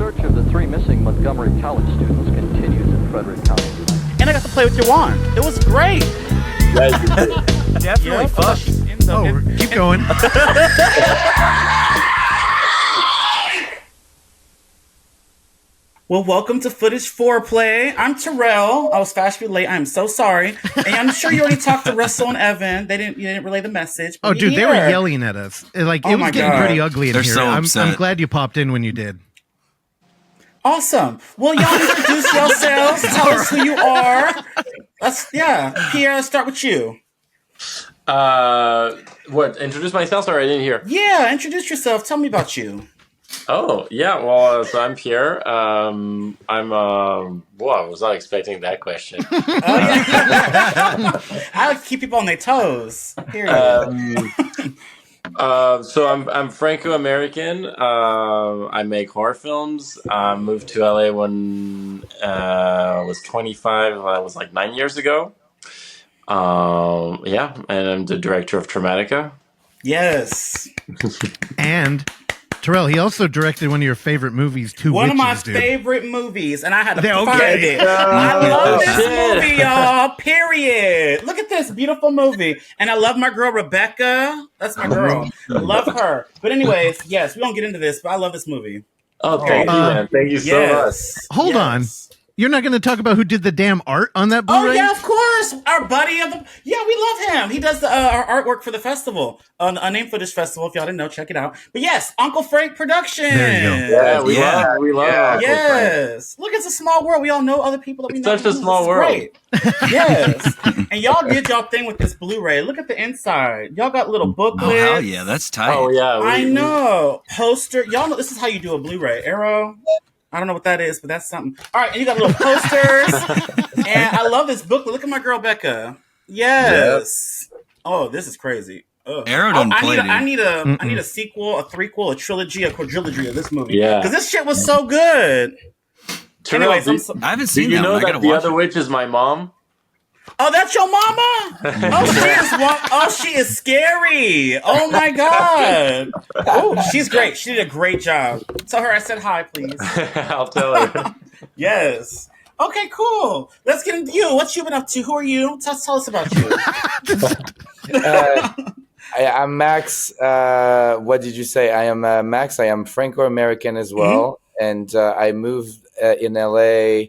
search of the 3 missing Montgomery College students continues in Frederick County. And I got to play with your wand. It was great. Definitely fun. Keep going. Well, welcome to Footage Foreplay. I'm Terrell. I was fashionably late. I'm so sorry. And I'm sure you already talked to Russell and Evan. You didn't relay the message. Oh, dude, they were yelling at us. Like, it was getting pretty ugly in They're here. so upset. I'm glad you popped in when you did. Awesome. Well, y'all introduce yourselves. Tell us who you are. Pierre, let's start with you. What? Introduce myself? Sorry, I didn't hear. Yeah, introduce yourself. Tell me about you. Oh, yeah. Well, so I'm Pierre. I was not expecting that question. I like to keep people on their toes. Period. So I'm Franco-American. I make horror films. Moved to LA when I was 25. That was like 9 years ago. And I'm the director of Traumatika. Yes. And Terrell, he also directed one of your favorite movies, One of my favorite movies, and I had to find it. Okay. I love this movie, y'all. Period. Look at this beautiful movie, and I love my girl Rebecca. That's my girl. Love her. But anyways, yes, we don't get into this, but I love this movie. Oh, thank you, man. Thank you so much. Hold on. You're not going to talk about who did the damn art on that Blu-ray? Oh, yeah, of course. Our buddy of the... Yeah, we love him. He does our artwork for the festival. Name Footage Festival. If y'all didn't know, check it out. But yes, Uncle Frank Production. There you go. Yeah, we love Uncle Yes. Look, it's a small world. We all know other people that we know. Such a small world. Great. Yes. And y'all did y'all thing with this Blu-ray. Look at the inside. Y'all got little booklets. Oh, hell yeah. That's tight. Oh, yeah. I know. Poster. Y'all know this is how you do a Blu-ray. Arrow. I don't know what that is, but that's something. All right, and you got little posters. And I love this booklet. Look at my girl, Becca. Yes. Yep. Oh, this is crazy. Ugh. Arrow doesn't play, dude. I need a sequel, a threequel, a trilogy, a quadrilogy of this movie. Yeah. Because this shit was so good. Terrell, Anyways, I haven't seen you that know one. I that gotta the watch other it. witch is my mom? Oh, that's your mama? She is scary. Oh my god. Oh, she's great. She did a great job. Tell her I said hi, please. I'll tell her. Yes. Okay, cool. Let's get into you. What you been up to? Who are you? Tell us about you. I'm Max. What did you say? I am Max. I am Franco-American as well, and I moved in LA.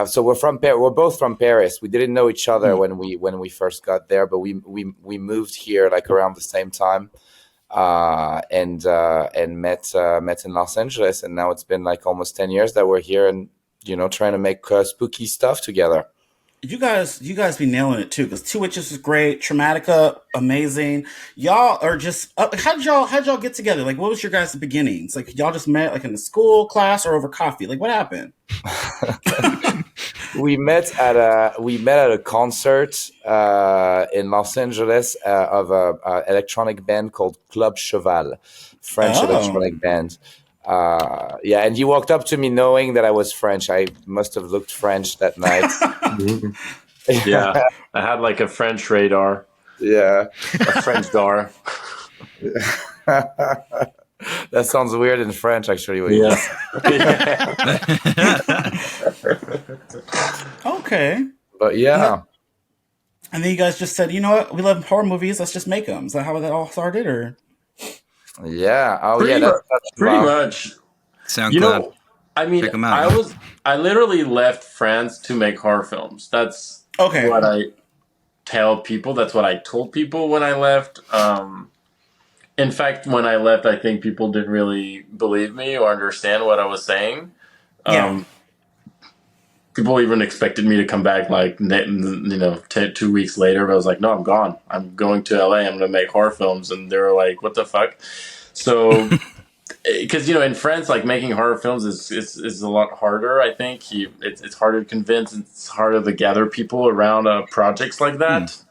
So we're from We're both from Paris. We didn't know each other when we first got there, but we moved here like around the same time, and met in Los Angeles. And now it's been like almost 10 years that we're here, and trying to make spooky stuff together. You guys be nailing it too, because Two Witches is great, Traumatika, amazing. Y'all are just how'd y'all get together? Like, what was your guys' beginnings? Like, y'all just met like in a school class or over coffee? Like, what happened? We met at a concert in Los Angeles of a electronic band called Club Cheval, French electronic band. And he walked up to me knowing that I was French. I must have looked French that night. Yeah, I had like a French radar. Yeah, a French dar. That sounds weird in French, actually. Yeah. Okay. But yeah. And then you guys just said, you know what? We love horror movies. Let's just make them. Is that how that all started, or? Yeah. Oh, pretty yeah. Pretty much. SoundCloud. I mean, I literally left France to make horror films. That's what I tell people. That's what I told people when I left. In fact, when I left, I think people didn't really believe me or understand what I was saying. People even expected me to come back like 2 weeks later. But I was like, no, I'm gone. I'm going to LA. I'm going to make horror films. And they were like, what the fuck? So, because in France, like making horror films is a lot harder. I think it's harder to convince. It's harder to gather people around projects like that.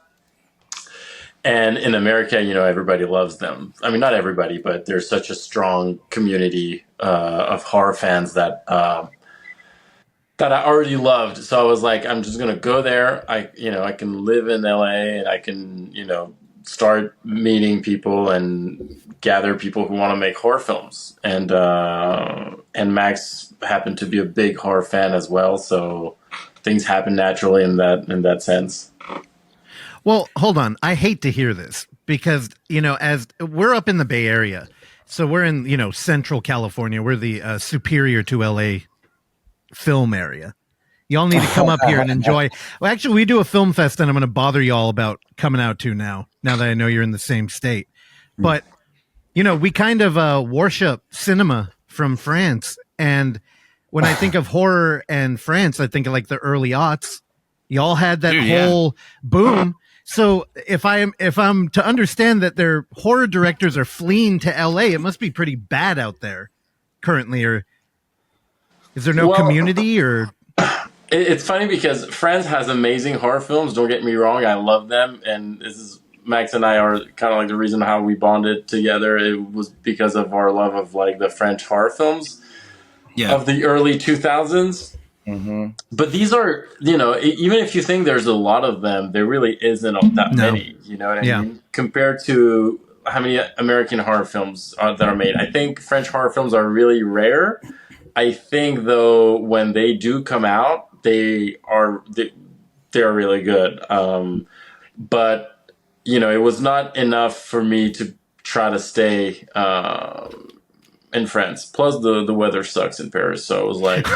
And in America, everybody loves them. I mean, not everybody, but there's such a strong community of horror fans that I already loved. So I was like, I'm just gonna go there. I can live in LA and I can start meeting people and gather people who want to make horror films. And Max happened to be a big horror fan as well, so things happen naturally in that sense. Well, hold on. I hate to hear this because, as we're up in the Bay Area, so we're in, Central California. We're the superior to LA film area. Y'all need to come up here and enjoy. Well, actually, we do a film fest, and I'm going to bother y'all about coming out to now that I know you're in the same state. But, we kind of worship cinema from France. And when I think of horror and France, I think of like the early aughts. Y'all had that whole boom. So if I'm to understand that their horror directors are fleeing to LA, it must be pretty bad out there currently. Or is there no community or... It's funny because France has amazing horror films. Don't get me wrong. I love them. And this is Max and I are kind of like the reason how we bonded together. It was because of our love of like the French horror films of the early 2000s. Mm-hmm. But these are, even if you think there's a lot of them, there really isn't that many. You know what I mean? Compared to how many American horror films that are made. I think French horror films are really rare. I think, though, when they do come out, they are really good. But, it was not enough for me to try to stay in France. Plus, the weather sucks in Paris. So I was like,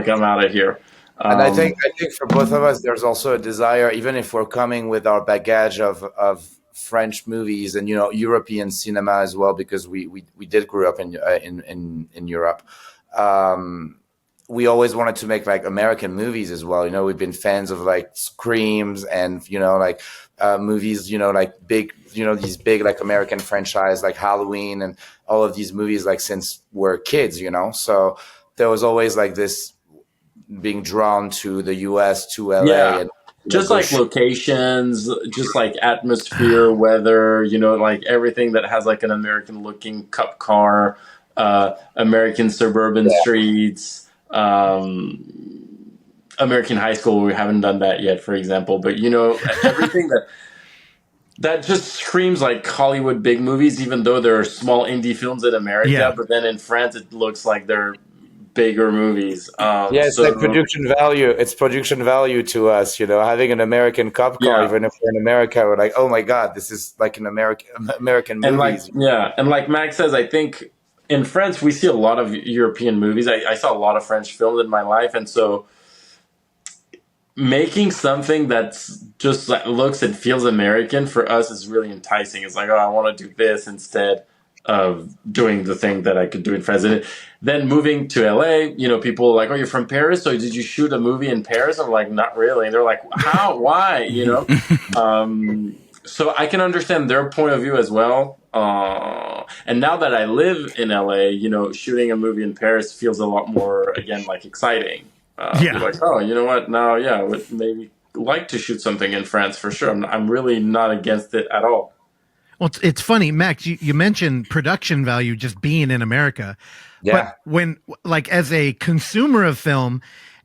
I'm out of here. And I think for both of us, there's also a desire, even if we're coming with our baggage of French movies and European cinema as well, because we did grow up in Europe. We always wanted to make like American movies as well. We've been fans of like Screams and movies, like big, these big like American franchise like Halloween and all of these movies like since we're kids. So there was always like this being drawn to the US, to LA. Yeah. And just like locations, just like atmosphere, weather, like everything that has like an American looking cup car, American suburban streets, American high school. We haven't done that yet, for example, but everything that just screams like Hollywood big movies, even though there are small indie films in America, but then in France, it looks like they're bigger movies. It's like production value. It's production value to us, having an American cop car, even if we're in America, we're like, oh my God, this is like an American movies. And like Max says, I think in France, we see a lot of European movies. I saw a lot of French films in my life. And so making something that's just like looks and feels American for us is really enticing. It's like, I want to do this instead of doing the thing that I could do in France. And then moving to LA, people are like, you're from Paris? So did you shoot a movie in Paris? I'm like, not really. And they're like, how? Why? So I can understand their point of view as well. And now that I live in LA, shooting a movie in Paris feels a lot more, again, like exciting. You're like, you know what? Now, I would maybe like to shoot something in France for sure. I'm really not against it at all. Well, it's funny, Max, you mentioned production value just being in America. Yeah. But when, like, as a consumer of film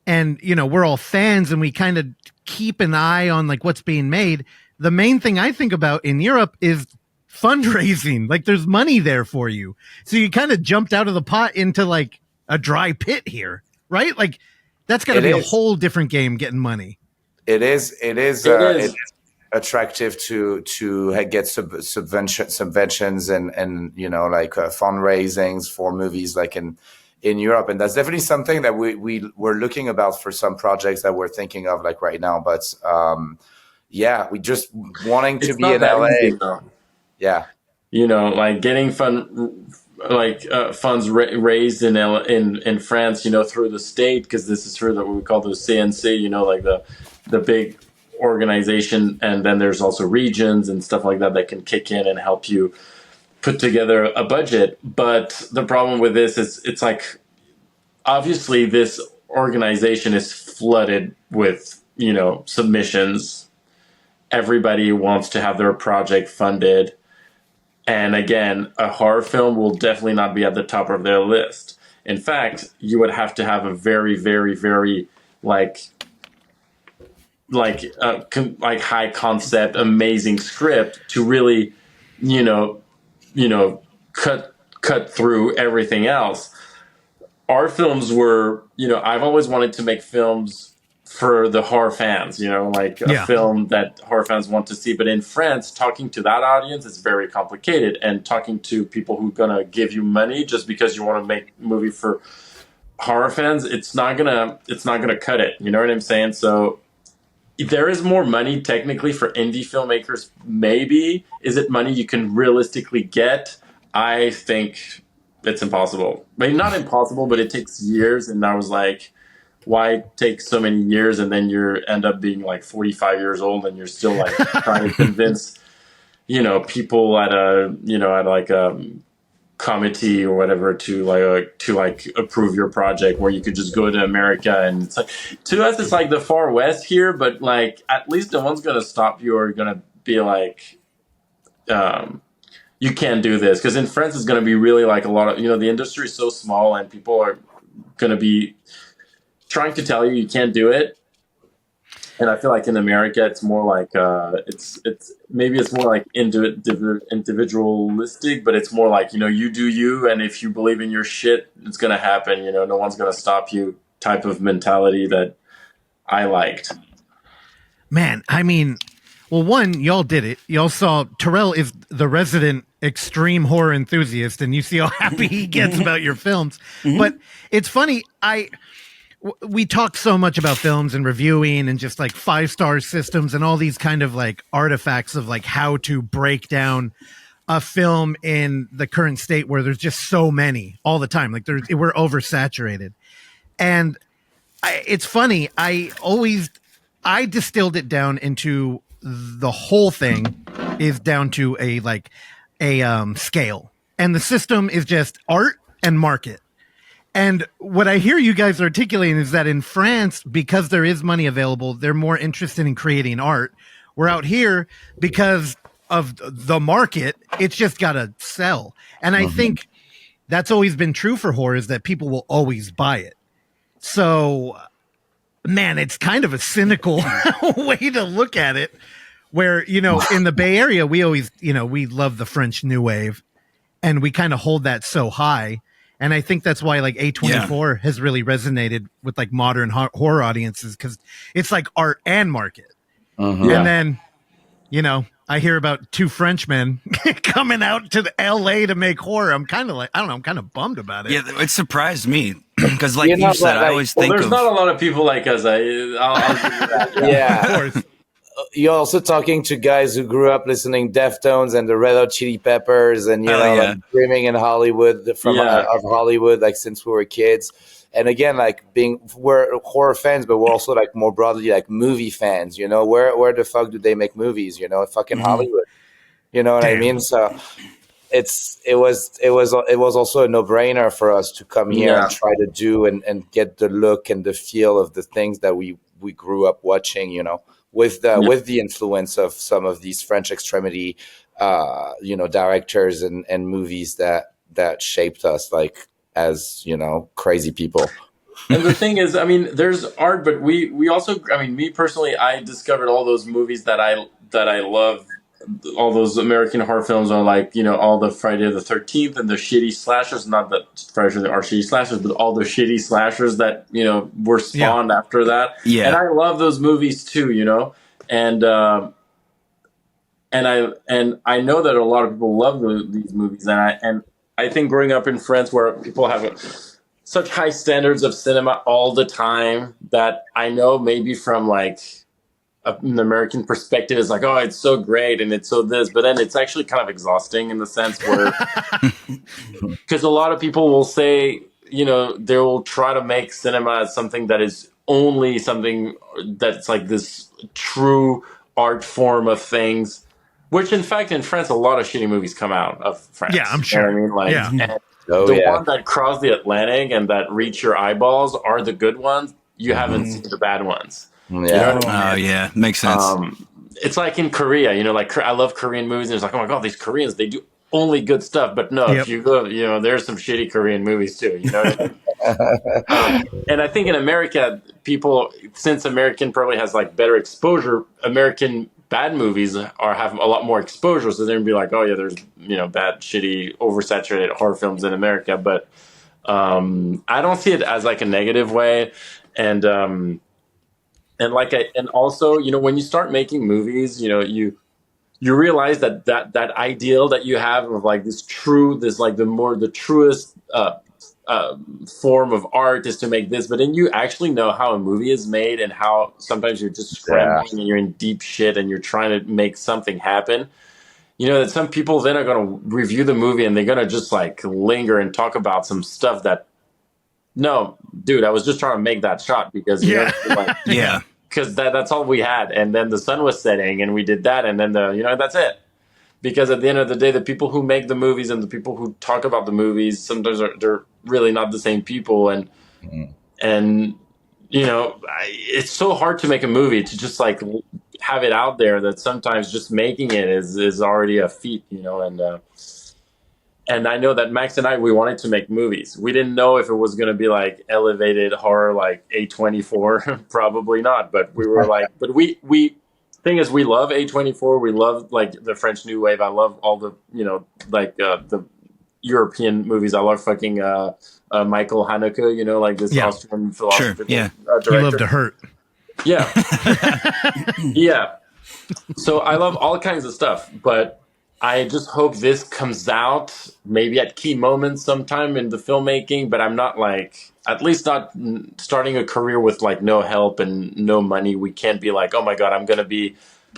and, we're all fans and we kind of keep an eye on, like, what's being made, the main thing I think about in Europe is fundraising. Like, there's money there for you. So you kind of jumped out of the pot into, like, a dry pit here, right? Like, that's got to be a whole different game getting money. It is attractive to get subventions and fundraisings for movies like in Europe, and that's definitely something that we're looking about for some projects that we're thinking of like right now. But we just wanting to be in LA. Easy, like getting funds raised in France, through the state, because this is through what we call the CNC, like the big organization, and then there's also regions and stuff like that can kick in and help you put together a budget. But the problem with this is it's like, obviously this organization is flooded with, submissions. Everybody wants to have their project funded. And again, a horror film will definitely not be at the top of their list. In fact, you would have to have a very, very, very like high concept, amazing script to really, you know, cut through everything else. Our films were, I've always wanted to make films for the horror fans, like a film that horror fans want to see. But in France, talking to that audience is very complicated, and talking to people who are gonna give you money just because you want to make a movie for horror fans, it's not gonna cut it. You know what I'm saying? So there is more money technically for indie filmmakers. Maybe. Is it money you can realistically get? I think it's impossible. Maybe not impossible, but it takes years. And I was like, why take so many years? And then you end up being like 45 years old and you're still like trying to convince, people at a committee or whatever to approve your project, where you could just go to America. And it's like, to us, it's like the far west here, but like, at least no one's going to stop you or going to be like, you can't do this. Because in France, it's going to be really like a lot of, the industry is so small and people are going to be trying to tell you can't do it. And I feel like in America, it's more like it's more like individualistic, but it's more like, you do you, and if you believe in your shit, it's gonna happen. No one's gonna stop you. Type of mentality that I liked. Man, I mean, well, one, y'all did it. Y'all saw Terrell is the resident extreme horror enthusiast, and you see how happy he gets about your films. But it's funny, we talk so much about films and reviewing and just like 5-star systems and all these kind of like artifacts of like how to break down a film in the current state where there's just so many all the time. Like we're oversaturated. And it's funny. I distilled it down into the whole thing is down to a scale, and the system is just art and market. And what I hear you guys articulating is that in France, because there is money available, they're more interested in creating art. We're out here because of the market. It's just got to sell. And I think that's always been true for horror, is that people will always buy it. So, man, it's kind of a cynical way to look at it, where, in the Bay Area, we always, we love the French New Wave, and we kind of hold that so high. And I think that's why like A24 has really resonated with like modern horror audiences, because it's like art and market. And then, I hear about 2 Frenchmen coming out to the LA to make horror. I'm kind of like, I don't know, I'm kind of bummed about it. Yeah, it surprised me because like you said, I always think there's not a lot of people like us. I'll give you that. Yeah. Of course. You're also talking to guys who grew up listening Deftones and the Red Hot Chili Peppers, and like dreaming in Hollywood of Hollywood, like since we were kids. And again, like we're horror fans, but we're also like more broadly like movie fans. Where the fuck do they make movies? Fucking Hollywood. You know what I mean? So it was also a no-brainer for us to come here and try to do and get the look and the feel of the things that we grew up watching. With the influence of some of these French extremity, directors and movies that shaped us, like, as crazy people. And the thing is, I mean, there's art, but we also, I mean, me personally, I discovered all those movies that I love. All those American horror films are like, all the Friday the 13th and the shitty slashers. Not that Friday are shitty slashers, but all the shitty slashers that were spawned after that. Yeah, and I love those movies too. And I know that a lot of people love these movies, and I think growing up in France, where people have such high standards of cinema all the time, that I know maybe from like an American perspective is like, oh, it's so great and it's so this, but then it's actually kind of exhausting in the sense where, because a lot of people will say, they will try to make cinema as something that is only something that's like this true art form of things, which in fact in France, a lot of shitty movies come out of France. Yeah, I'm sure. You know what I mean? Like, the one that cross the Atlantic and that reach your eyeballs are the good ones. You haven't seen the bad ones. Yeah. Oh, yeah. Makes sense. It's like in Korea, like I love Korean movies. And it's like, oh my God, these Koreans, they do only good stuff. But no, if you go, there's some shitty Korean movies too. And I think in America, people, since American probably has like better exposure, American bad movies are have a lot more exposure. So they're gonna be like, oh yeah, there's bad, shitty, oversaturated horror films in America. But I don't see it as like a negative way. And and also when you start making movies, you realize that ideal that you have of like the truest form of art is to make this, but then you actually know how a movie is made and how sometimes you're just scrambling and you're in deep shit and you're trying to make something happen. That some people then are going to review the movie and they're going to just like linger and talk about some stuff that, no, dude, I was just trying to make that shot because because that's all we had, and then the sun was setting and we did that, and then that's it. Because at the end of the day, the people who make the movies and the people who talk about the movies sometimes they're really not the same people, and it's so hard to make a movie to just like have it out there that sometimes just making it is already a feat, and I know that Max and I, we wanted to make movies. We didn't know if it was going to be like elevated horror, like A24, probably not. But we were like, but we thing is, we love A24. We love like the French New Wave. I love all the, the European movies. I love fucking Michael Haneke, like this Austrian philosopher. Sure. Director. You love to hurt. Yeah. Yeah. So I love all kinds of stuff, but I just hope this comes out maybe at key moments sometime in the filmmaking, but I'm not like, at least not starting a career with like no help and no money. We can't be like, oh my God, I'm going to be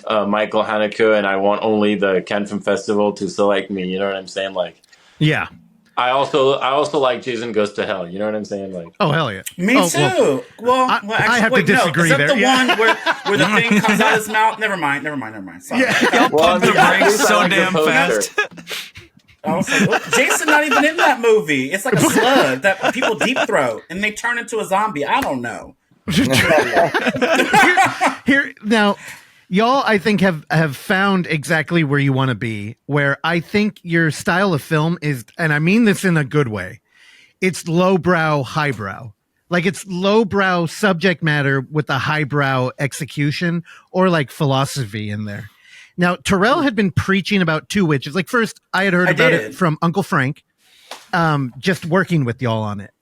Michael Haneke and I want only the Cannes Film Festival to select me. You know what I'm saying? Like, yeah. I also like Jason Goes to Hell. You know what I'm saying? Like, oh hell yeah, me too. Well, actually, I have to disagree no, is that there. the one where the thing comes out of his mouth? Never mind. Sorry. Y'all pump the brakes so damn fast. I was like, Jason not even in that movie. It's like a slug that people deep throat and they turn into a zombie. I don't know. Here now. Y'all, I think, have found exactly where you want to be, where I think your style of film is, and I mean this in a good way, it's lowbrow, highbrow. Like it's lowbrow subject matter with a highbrow execution or like philosophy in there. Now, Terrell had been preaching about Two Witches. Like first, I had heard about it from Uncle Frank, just working with y'all on it.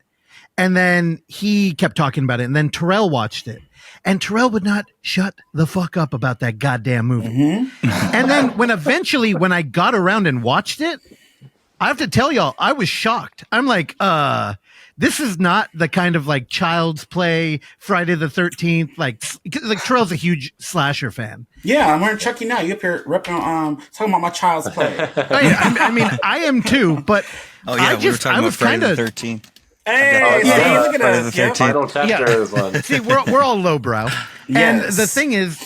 And then he kept talking about it, and then Terrell watched it. And Terrell would not shut the fuck up about that goddamn movie. Mm-hmm. And then when I got around and watched it, I have to tell y'all, I was shocked. I'm like, this is not the kind of like Child's Play, Friday the 13th. Like Terrell's a huge slasher fan. Yeah, I'm wearing Chucky now. You up here talking about my Child's Play. I mean, I am too, but we were talking about Friday the 13th. Hey, look at us. Yep. Final chapter is one. See, we're all lowbrow. Yes. And the thing is,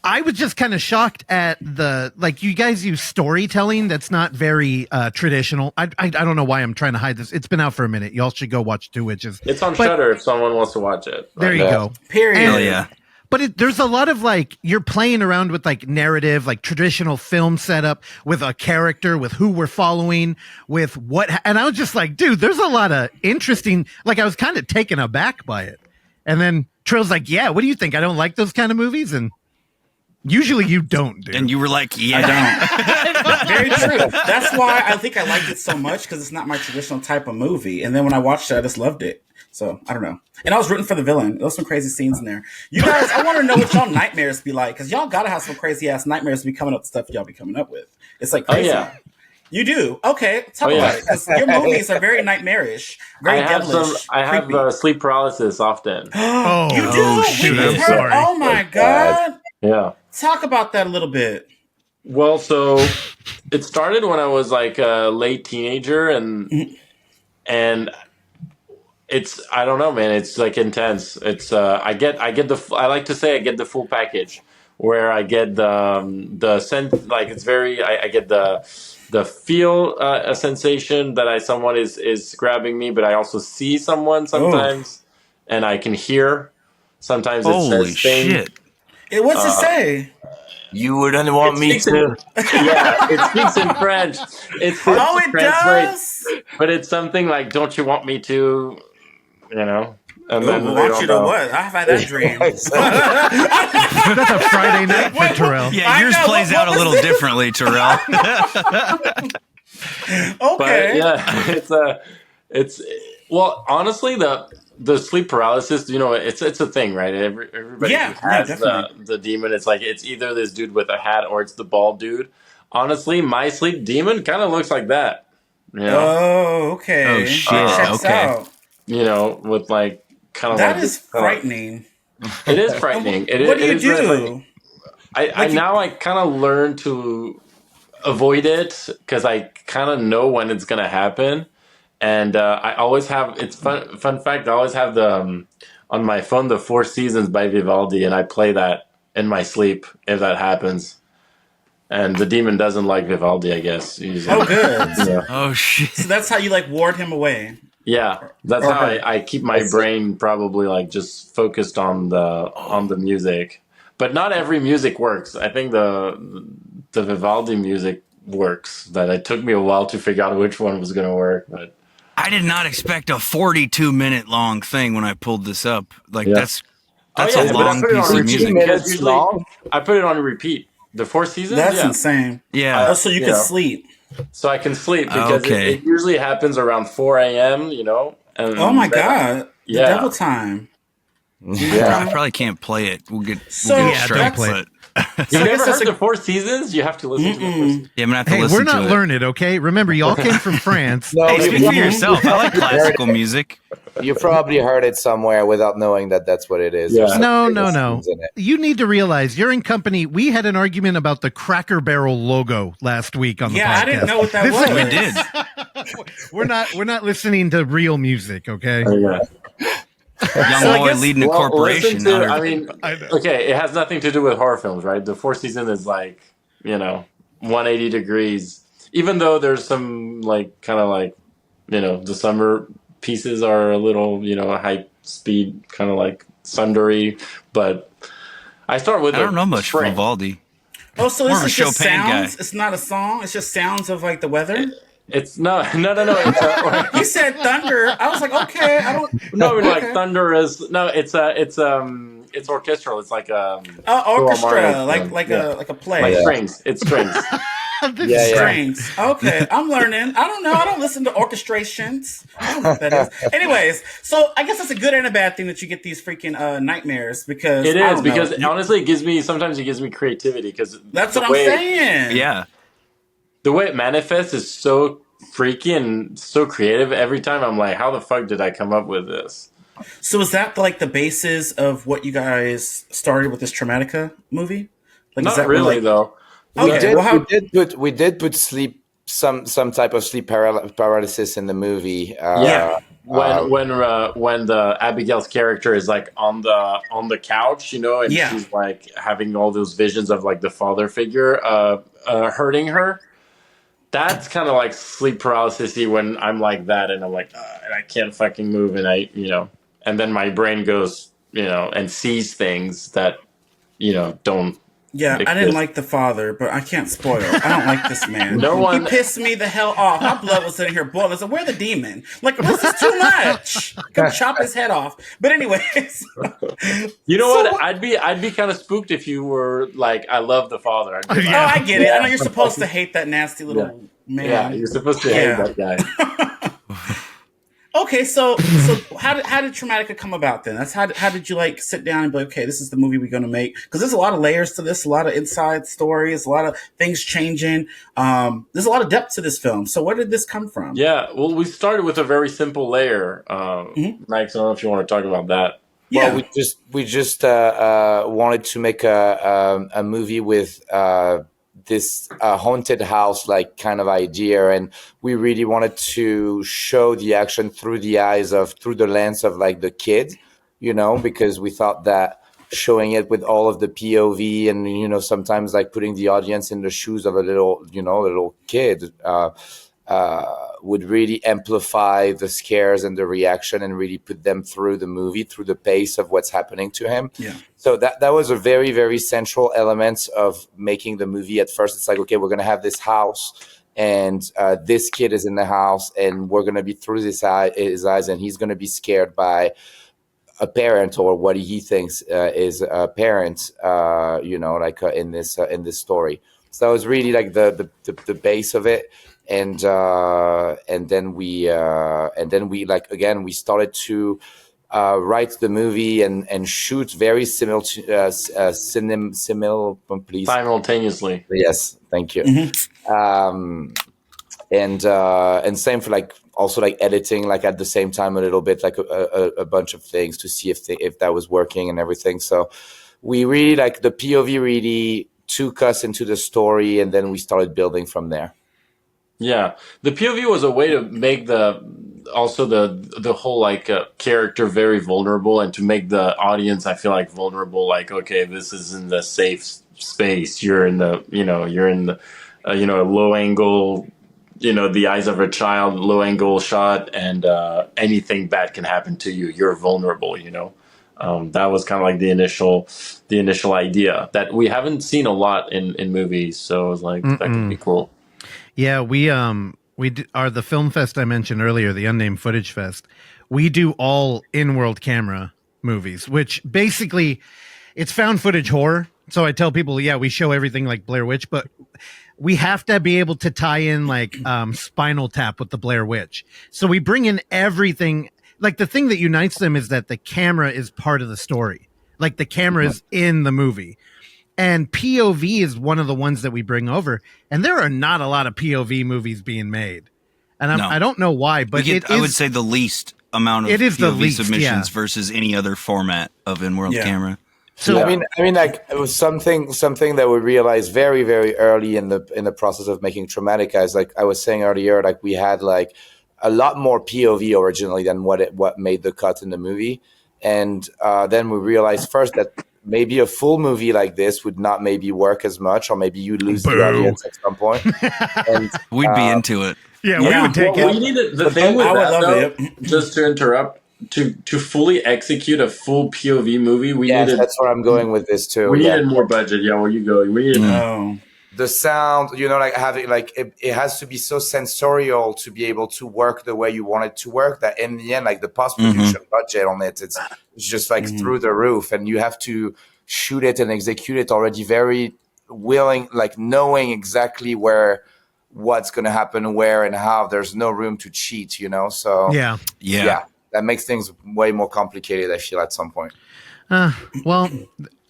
I was just kind of shocked at you guys use storytelling that's not very traditional. I don't know why I'm trying to hide this. It's been out for a minute. Y'all should go watch Two Witches. It's on Shudder if someone wants to watch it. There you go. Period. Hell yeah. But there's a lot of like, you're playing around with like narrative, like traditional film setup with a character, with who we're following, with what. And I was just like, dude, there's a lot of interesting, like I was kind of taken aback by it. And then Trill's like, yeah, what do you think? I don't like those kind of movies. And usually you don't, dude. And you were like, yeah, I don't. Very true. That's why I think I liked it so much, because it's not my traditional type of movie. And then when I watched it, I just loved it. So I don't know. And I was rooting for the villain. There was some crazy scenes in there. You guys, I want to know what y'all nightmares be like, because y'all gotta have some crazy ass nightmares to be coming up with stuff y'all be coming up with. It's like crazy. Oh, yeah. You do? Okay, talk about it, because your movies are very nightmarish, very devilish. I have sleep paralysis often. You do? Shoot, I'm sorry. Oh my God. Yeah. Talk about that a little bit. Well, so it started when I was like a late teenager, and it's, I don't know, man. It's like intense. It's I like to say I get the full package, where I get the sense, like it's very, I get the feel a sensation that someone is grabbing me, but I also see someone sometimes, and I can hear. Sometimes it says shit. What's it say? You wouldn't want me to. Yeah, it speaks in French. It does. But it's something like, "Don't you want me to?" you know. And Ooh, then they want don't you to know. what? I've had that dream. That's a Friday night for Terrell. Yeah, I yours know, plays what out a was little this? differently, Terrell. Okay. But yeah, it's well, honestly, the sleep paralysis, it's a thing, right? Everybody Yeah, who no, has definitely. the demon, it's like it's either this dude with a hat or it's the bald dude. Honestly, my sleep demon kind of looks like that, you know. Oh, okay. Oh, shit. It checks Okay. out. With like kind of That like is this. frightening. It is frightening. What do It you is really frightening. do? I kind of learned to avoid it because I kind of know when it's gonna happen, and I always have. It's fun fact. I always have the on my phone the Four Seasons by Vivaldi, and I play that in my sleep if that happens. And the demon doesn't like Vivaldi, I guess. Oh, good. Yeah. Oh, shit. So that's how you like ward him away. Yeah, that's Or how her. I keep my brain probably like just focused on the music. But not every music works. I think the Vivaldi music works. That it took me a while to figure out which one was going to work. But I did not expect a 42-minute long thing when I pulled this up. Like, Yeah. that's but a I long put it on piece of repeat music. because Minutes usually long? I put it on repeat. The Four Seasons. That's yeah. insane. Yeah. Oh, so you can know. sleep. So I can sleep because Okay. it usually happens around 4 a.m. And Oh my then god. The yeah. devil time. Yeah. I probably can't play it. We'll get So, it yeah, straight. don't play But You So I never guess that's heard the Four Seasons? You have to listen to the Four Seasons. yeah, I'm gonna have to Hey, listen we're to not it. learned, okay? Remember, y'all came from France. No, Hey, speak for you, yourself. I like classical music. you probably heard it somewhere without knowing that that's what it is. Yeah. There's some No, famous no. scenes in it. You need to realize you're in company. We had an argument about the Cracker Barrel logo last week on the podcast. Yeah, I didn't know what that This is- was. We did. We're not listening to real music, okay? Yeah. Young So I boy guess- leading a corporation. Listen to, Now I they're- mean, I know. okay, it has nothing to do with horror films, right? The Four Seasons is like, 180 degrees. Even though there's some, like, kind of like, the summer pieces are a little, high speed, kind of like sundery. But I start with I don't know much spring. Vivaldi. Oh, so More this of a is just Chopin guy. sounds? It's not a song? It's just sounds of like the weather? It's no. It's You said thunder. I was like, okay, I don't no, like Okay. thunder is no. It's orchestral. It's like orchestra, Philharmonic, like yeah. a play. Like strings. It's strings. Yeah, yeah. Strings. Okay, I'm learning. I don't know. I don't listen to orchestrations. I don't know what that is. Anyways, so I guess that's a good and a bad thing that you get these freaking nightmares because It I is don't because know. honestly, sometimes it gives me creativity because That's what I'm saying. Yeah. the way it manifests is so freaky and so creative. Every time I'm like, how the fuck did I come up with this? So is that like the basis of what you guys started with this Traumatika movie? Like, is Not that really like, though. Okay, well, how- We did put sleep some type of sleep paralysis in the movie. Yeah. When the Abigail's character is like on the couch, and Yeah. she's like having all those visions of like the father figure hurting her. That's kind of like sleep paralysis-y when I'm like that and I'm like, and I can't fucking move and and then my brain goes, and sees things that, don't. Yeah, I didn't like the father, but I can't spoil. I don't like this man. No one- He pissed me the hell off. My blood was sitting here boiling. I said, "Where's the demon? Like, this is too much. Come chop his head off." But anyways, You know So what? I'd be kind of spooked if you were like, I love the father. I'd be like, oh, I get it. I know you're supposed to hate that nasty little man. yeah, you're supposed to Yeah. hate that guy. Okay, so how did Traumatika come about then? How did you like sit down and be like, okay, this is the movie we're gonna make? Because there's a lot of layers to this, a lot of inside stories, a lot of things changing. There's a lot of depth to this film. So where did this come from? Yeah, well, we started with a very simple layer. Max, I don't know if you want to talk about that. Yeah. Well, we just wanted to make a movie with this haunted house like kind of idea, and we really wanted to show the action through the lens of like the kid, because we thought that showing it with all of the POV and sometimes like putting the audience in the shoes of a little kid would really amplify the scares and the reaction and really put them through the movie, through the pace of what's happening to him. Yeah. So that was a very, very central element of making the movie. At first, it's like, okay, we're going to have this house and this kid is in the house, and we're gonna be through his eyes, and he's gonna be scared by a parent or what he thinks is a parent, in this story. So that was really like the base of it, and then we like again we started to write the movie and shoot very simultaneously. Yes, thank you. And same for like also like editing like at the same time a little bit, like a bunch of things to see if that was working and everything. So we really like the POV really took us into the story, and then we started building from there. Yeah, the POV was a way to make the whole like character very vulnerable, and to make the audience, I feel like, vulnerable. Like, okay, this is in the safe space. You're in the low angle, the eyes of a child, low angle shot, and anything bad can happen to you. You're vulnerable. That was kind of like the initial idea that we haven't seen a lot in movies. So I was like, that could be cool. Yeah, we are the film fest I mentioned earlier, the Unnamed Footage Fest. We do all in-world camera movies, which basically it's found footage horror. So I tell people, yeah, we show everything like Blair Witch, but we have to be able to tie in like Spinal Tap with the Blair Witch. So we bring in everything. Like the thing that unites them is that the camera is part of the story. Like the camera is in the movie. And POV is one of the ones that we bring over. And there are not a lot of POV movies being made. And I don't know why, but I would say the least amount of POV submissions versus any other format of in-world camera. So I mean, like it was something that we realized very, very early in the process of making Traumatika is like I was saying earlier, like we had like a lot more POV originally than what made the cut in the movie, and then we realized first that maybe a full movie like this would not maybe work as much, or maybe you lose the audience at some point. And we'd be into it. Yeah, we would take it. We needed the thing with that, though, just to interrupt, to fully execute a full POV movie, we needed. That's where I'm going with this too. We needed more budget. Yeah, where you go? We needed. The sound, like having like it has to be so sensorial to be able to work the way you want it to work. That in the end, like the post production budget on it's just like through the roof, and you have to shoot it and execute it already very willing, like knowing exactly what's going to happen, where and how. There's no room to cheat, So yeah, that makes things way more complicated, I feel, at some point. Well,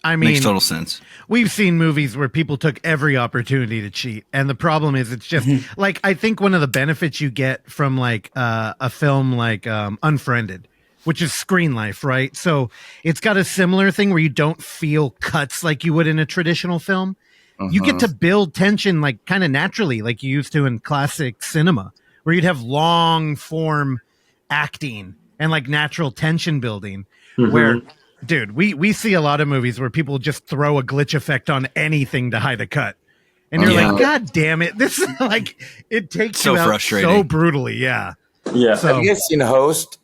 I mean, makes total sense. We've seen movies where people took every opportunity to cheat, and the problem is it's just like I think one of the benefits you get from like a film like Unfriended, which is screen life, right? So it's got a similar thing where you don't feel cuts like you would in a traditional film. You get to build tension like kind of naturally, like you used to in classic cinema, where you'd have long form acting and like natural tension building. Where, dude, we see a lot of movies where people just throw a glitch effect on anything to hide a cut, and you're like, God damn it, this is like it takes so you out frustrating. so brutally. Yeah. Yeah. So, have you guys seen Host?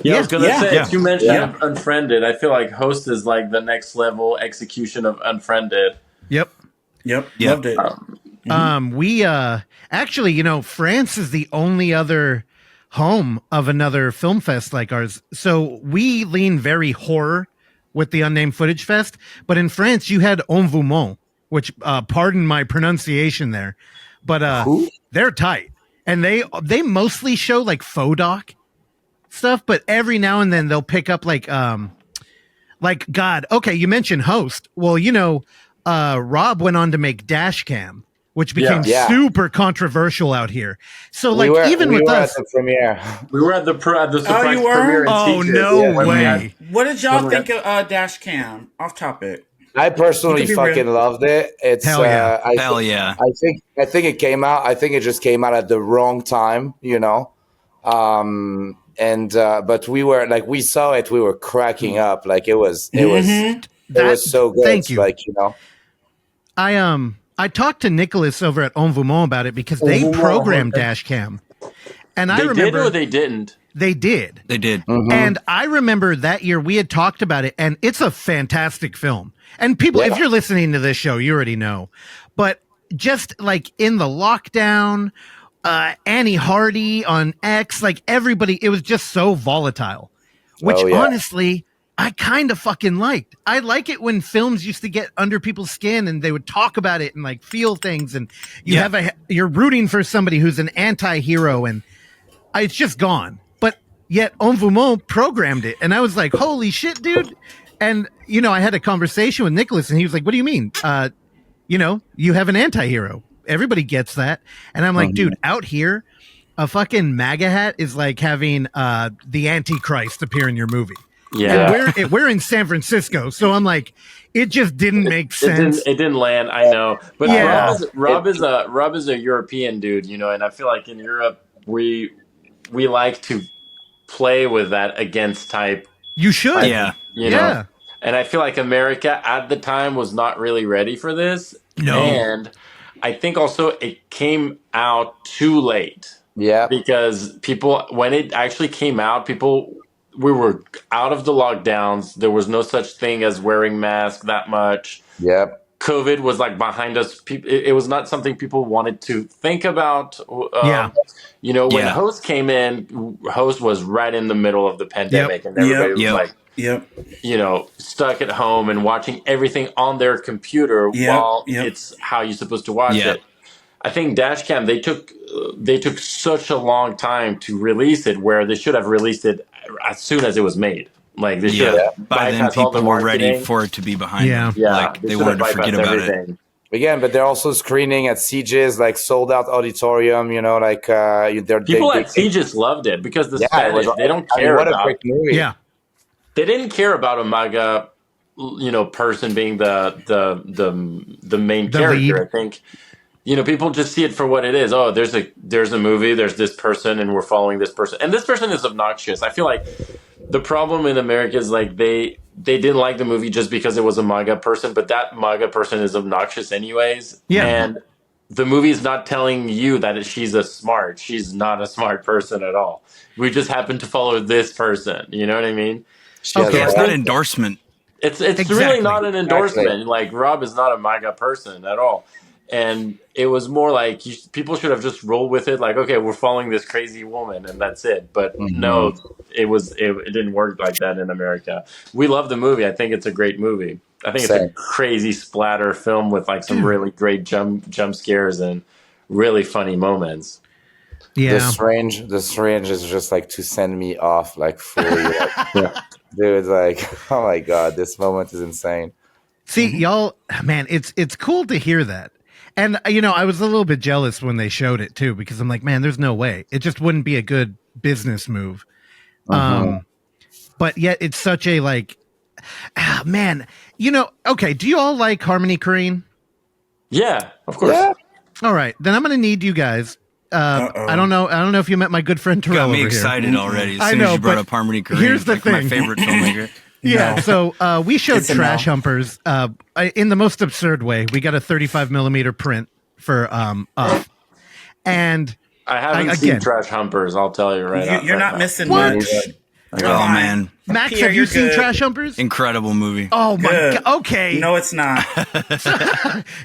Yeah, I was gonna say, if you mentioned Unfriended, I feel like Host is like the next level execution of Unfriended. Yep. Loved it. We actually, France is the only other home of another film fest like ours. So we lean very horror with the Unnamed Footage Fest, but in France you had Envoûment, which pardon my pronunciation there, but they're tight, and they mostly show like faux doc stuff, but every now and then they'll pick up like God. Okay, you mentioned Host. Well, Rob went on to make Dashcam, which became super controversial out here. So, like, even with us, at the premiere, we were at the surprise premiere. Oh, no way! What did y'all think of Dashcam? Off topic. I personally fucking loved it. It's hell yeah. I think it came out. I think it just came out at the wrong time, but we were like, we saw it, we were cracking up. Like it was so good. Thank you. Like, I talked to Nicholas over at Envoûment about it because they programmed Dashcam, and I remember did or they didn't. They did. And I remember that year we had talked about it, and it's a fantastic film. And people, if you're listening to this show, you already know. But just like in the lockdown, Annie Hardy on X, like everybody, it was just so volatile, which honestly, I kind of fucking liked. I like it when films used to get under people's skin and they would talk about it and like feel things, and you're rooting for somebody who's an anti-hero, and it's just gone. But yet Envouement programmed it, and I was like, holy shit, dude. And, you know, I had a conversation with Nicholas, and he was like, what do you mean? You know, you have an anti-hero. Everybody gets that. And I'm like, dude, out here, a fucking MAGA hat is like having the Antichrist appear in your movie. Yeah. And we're in San Francisco, so I'm like, it just didn't make sense. It didn't land, I know. But Rob is a European dude, you know, and I feel like in Europe we like to play with that against type. You should. You know? And I feel like America at the time was not really ready for this. No. And I think also it came out too late. Yeah. Because when it actually came out, we were out of the lockdowns. There was no such thing as wearing masks that much. Yep. COVID was like behind us. It was not something people wanted to think about. You know, when Host came in, Host was right in the middle of the pandemic, and everybody was like, you know, stuck at home and watching everything on their computer while it's how you're supposed to watch it. I think Dashcam, they took such a long time to release it, where they should have released it as soon as it was made. Like they should have by then people were ready for it to be behind them. Like they wanted to forget about it. Again, but they're also screening at Sieges, like sold out auditorium, you know, like people at Sieges loved it because the Spanish, they don't care what about a great movie. They didn't care about a MAGA, you know, person being the main character. Lead. I think, you know, people just see it for what it is. Oh, there's a movie, there's this person, and we're following this person, and this person is obnoxious. I feel like the problem in America is like they didn't like the movie just because it was a MAGA person, but that MAGA person is obnoxious anyways. And the movie is not telling you that she's she's not a smart person at all. We just happen to follow this person. You know what I mean? Okay, it's not an endorsement. It's really not an endorsement. Like Rob is not a MAGA person at all. And it was more like people should have just rolled with it. Like, okay, we're following this crazy woman and that's it. But no, it didn't work like that in America. We love the movie. I think it's a great movie. I think it's a crazy splatter film with like some really great jump scares and really funny moments. Yeah. The syringe is just like to send me off like fully. Dude, like, oh my God, this moment is insane. See, y'all, man, it's cool to hear that. And, you know, I was a little bit jealous when they showed it, too, because I'm like, man, there's no way. It just wouldn't be a good business move. But yet it's such a, like, man, you know, okay, do you all like Harmony Korine? Yeah, of course. Yeah. All right, then I'm going to need you guys. I don't know if you met my good friend Terrell. Got me over excited here. already as soon as you brought up Harmony Korine. Here's the thing. My favorite filmmaker. Yeah, so we showed Trash Humpers in the most absurd way. We got a 35mm print for Up. And I haven't seen Trash Humpers, I'll tell you right. You're not missing what? much. Oh, man. Max, Pierre, have you seen good. Trash Humpers? Incredible movie. Oh, my God. Okay. No, it's not.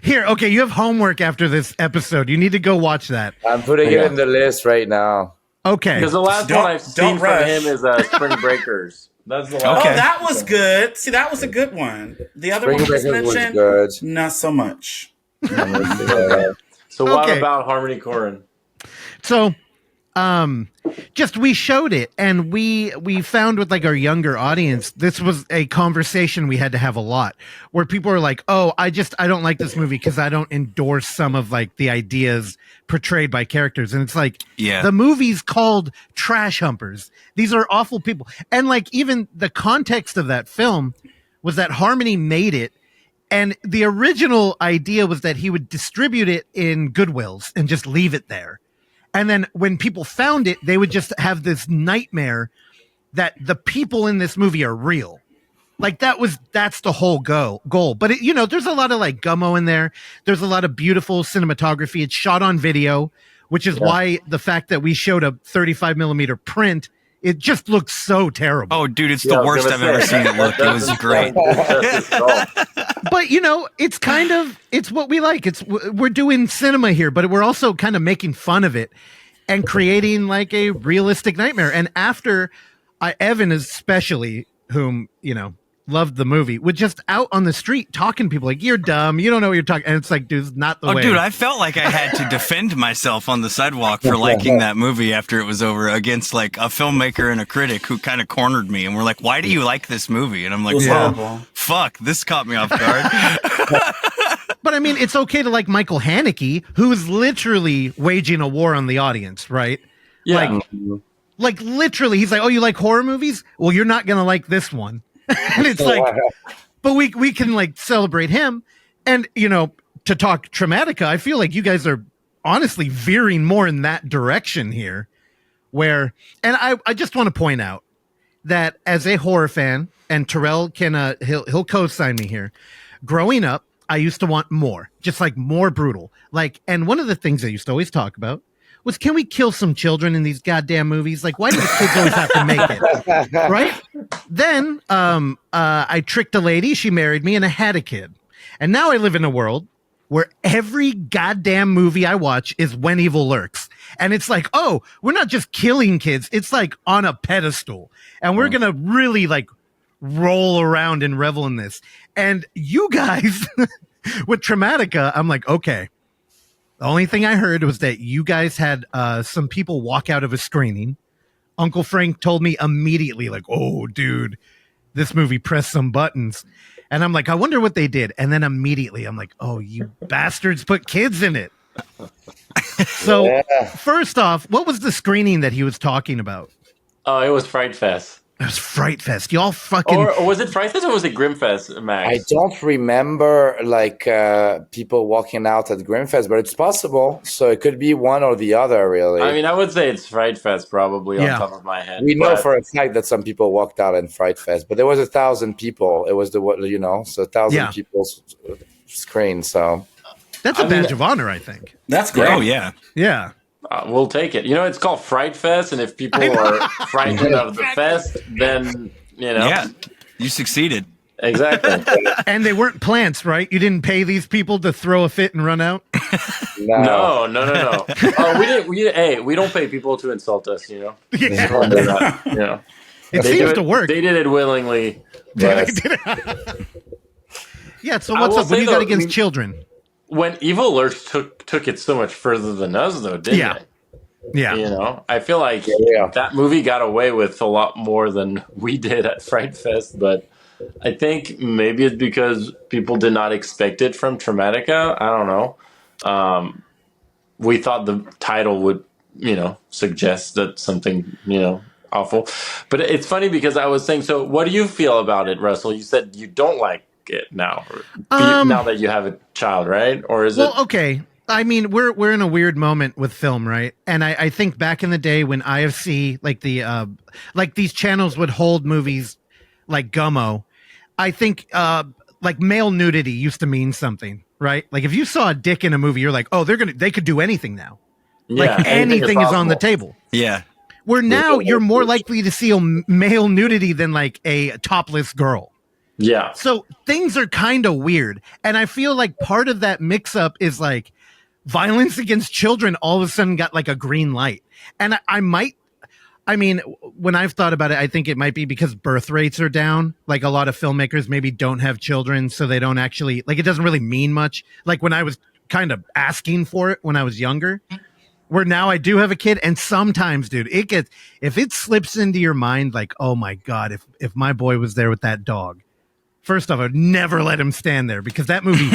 Here, okay, you have homework after this episode. You need to go watch that. I'm putting it in the list right now. Okay. Because the last one I've seen from him is Spring Breakers. That's the last. Oh, that was good. See, that was a good one. The other one you just mentioned, not so much. So what about Harmony Korine? So, just we showed it, and we found with like our younger audience, this was a conversation we had to have a lot, where people are like, "Oh, I don't like this movie because I don't endorse some of like the ideas portrayed by characters." And it's like, the movie's called Trash Humpers. These are awful people, and like even the context of that film was that Harmony made it. And the original idea was that he would distribute it in Goodwills and just leave it there. And then when people found it, they would just have this nightmare that the people in this movie are real. Like that's the whole goal. But there's a lot of like gummo in there. There's a lot of beautiful cinematography. It's shot on video, which is why the fact that we showed a 35mm print It just looks so terrible. Oh, dude, it's the worst I've ever seen it look. It was great. But it's what we like. We're doing cinema here, but we're also kind of making fun of it and creating like a realistic nightmare. And after Evan especially, whom, loved the movie, was just out on the street talking to people like, you're dumb, you don't know what you're talking. And it's like, dude, it's not the way. Oh, dude, I felt like I had to defend myself on the sidewalk for liking that movie after it was over against like a filmmaker and a critic who kind of cornered me and were like, why do you like this movie? And I'm like, fuck, this caught me off guard. But I mean, it's okay to like Michael Haneke, who's literally waging a war on the audience, right? Yeah. Like literally, he's like, oh, you like horror movies? Well, you're not going to like this one. And it's like, but we can like celebrate him. And, to talk Traumatika, I feel like you guys are honestly veering more in that direction here and I just want to point out that as a horror fan, and Terrell can, he'll co-sign me here. Growing up, I used to want more, just like more brutal. Like, and one of the things I used to always talk about was, can we kill some children in these goddamn movies? Like, why do the kids always have to make it? Right? Then I tricked a lady. She married me and I had a kid. And now I live in a world where every goddamn movie I watch is When Evil Lurks. And it's like, oh, we're not just killing kids. It's like on a pedestal. And we're going to really like roll around and revel in this. And you guys with Traumatika, I'm like, okay. The only thing I heard was that you guys had some people walk out of a screening. Uncle Frank told me immediately, like, oh, dude, this movie pressed some buttons. And I'm like, I wonder what they did. And then immediately I'm like, oh, you bastards put kids in it. So first off, what was the screening that he was talking about? Oh, it was Fright Fest. It was Fright Fest. Y'all fucking... Or was it Fright Fest or was it Grimfest, Max? I don't remember like people walking out at Grimfest, but it's possible. So it could be one or the other, really. I mean, I would say it's Fright Fest probably on top of my head. We know for a fact that some people walked out in Fright Fest, but there was 1,000 people. It was so 1,000 people screen. So that's a badge of honor, I think. That's great. Oh yeah, yeah. We'll take it. It's called Fright Fest, and if people are frightened of the fest, then yeah, you succeeded. Exactly. And they weren't plants, right? You didn't pay these people to throw a fit and run out. No. We don't pay people to insult us. Yeah. It seems to work. They did it willingly. Yeah. So what's up? What do you got against children? When Evil Lurks took it so much further than us, though, didn't it? Yeah. I feel like that movie got away with a lot more than we did at Fright Fest, but I think maybe it's because people did not expect it from Traumatika. I don't know. We thought the title would, suggest that something, awful. But it's funny because I was saying, so what do you feel about it, Russell? You said you don't like it now, now that you have a child, right? Or is it? Well, okay. I mean, we're in a weird moment with film, right? And I think back in the day when IFC, like like these channels would hold movies like Gummo, I think like male nudity used to mean something, right? Like if you saw a dick in a movie, you're like, oh, they could do anything now. Like anything is on the table. Yeah. Where now you're more likely to see a male nudity than like a topless girl. Yeah. So things are kind of weird. And I feel like part of that mix up is like violence against children all of a sudden got like a green light. And I mean, when I've thought about it, I think it might be because birth rates are down. Like a lot of filmmakers maybe don't have children, so they don't actually, like, it doesn't really mean much. Like when I was kind of asking for it when I was younger, where now I do have a kid. And sometimes, dude, if it slips into your mind, like, oh my God, if my boy was there with that dog, first off, I'd never let him stand there because that movie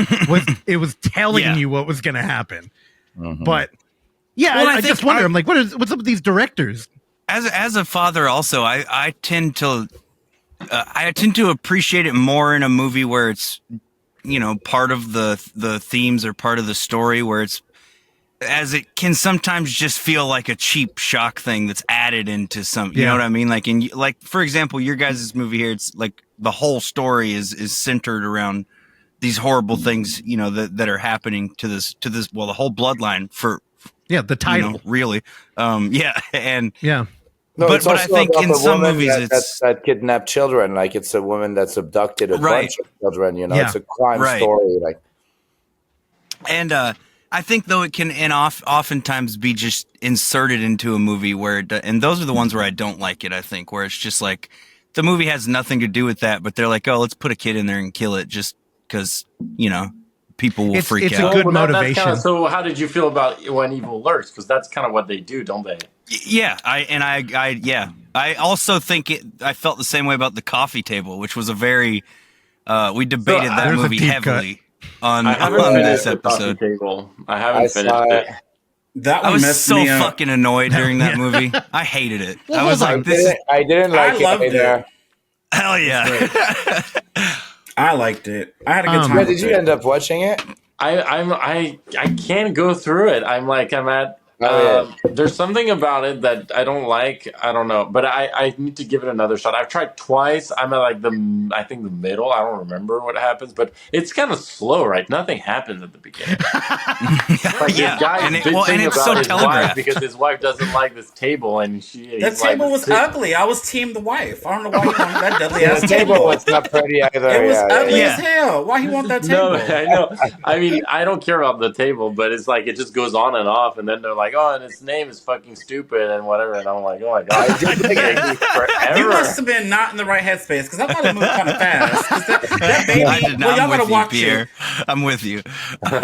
was telling you what was going to happen. Mm-hmm. But I just wonder, I'm like, what's up with these directors? As a father, also, I tend to appreciate it more in a movie where it's, part of the themes or part of the story where it's, as it can sometimes just feel like a cheap shock thing that's added into some, you know what I mean? Like for example, your guys' movie here, it's like the whole story is centered around these horrible things, that are happening to this, the whole bloodline for the title, really. No, But- it's but I also think about in the some woman movies that, it's- that kidnapped children. Like it's a woman that's abducted a Right. bunch of children. You know, Yeah. it's a crime Right. story. Like And I think though it can oftentimes be just inserted into a movie where and those are the ones where I don't like it. I think where it's just like the movie has nothing to do with that, but they're like, oh, let's put a kid in there and kill it just because people will freak it's a out. good Well, that's motivation. kinda, so how did you feel about When Evil Lurks? Because that's kind of what they do, don't they? Yeah, I also think I felt the same way about The Coffee Table, which was a very we debated that There's a movie deep cut. heavily on I haven't this finished the coffee episode. table. I I haven't finished saw it. That I one was messed so me up. fucking annoyed during that movie. I hated it. Well, I was hold on. like, this is I didn't like it loved either. it. hell yeah. I liked it. I had a good time. Where with did you it. end up watching it? I can't go through it. I'm at. Oh, There's something about it that I don't like. I don't know, but I need to give it another shot. I've tried twice. I'm at like the middle. I don't remember what happens, but it's kind of slow, right? Nothing happens at the beginning. Like Yeah, this guy's and it- bitching well, and it's about so his telegraphed. wife because his wife doesn't like this table, and That he's table like, was ugly. I was team the wife. I don't know why you wanted that deadly Yeah, ass the table table. was not pretty either. It was ugly yeah. as hell. Why he want that table? No, I know. I mean, I don't care about the table, but it's like it just goes on and off, and then they're like, "Oh, and its name is fucking stupid," and whatever. And I'm like, "Oh my god, it's taking forever." You must have been not in the right headspace because I thought it moved kind of fast. 'Cause that baby, I did well, not. y'all I'm gotta with you, watch Pierre. it. I'm with you.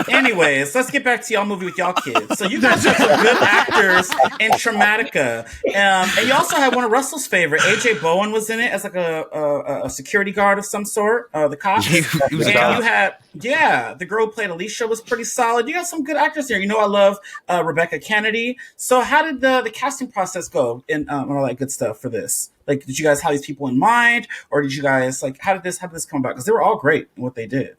Anyways, let's get back to y'all movie with y'all kids. So you guys have some good actors in Traumatika, and you also had one of Russell's favorite. AJ Bowen was in it as like a security guard of some sort. The cop. He was a And cop. you had the girl who played Alicia was pretty solid. You got some good actors here. You know I love Rebecca Kennedy. So how did the casting process go and all that good stuff for this? Like, did you guys have these people in mind, or did you guys like how did this come about? Because they were all great in what they did.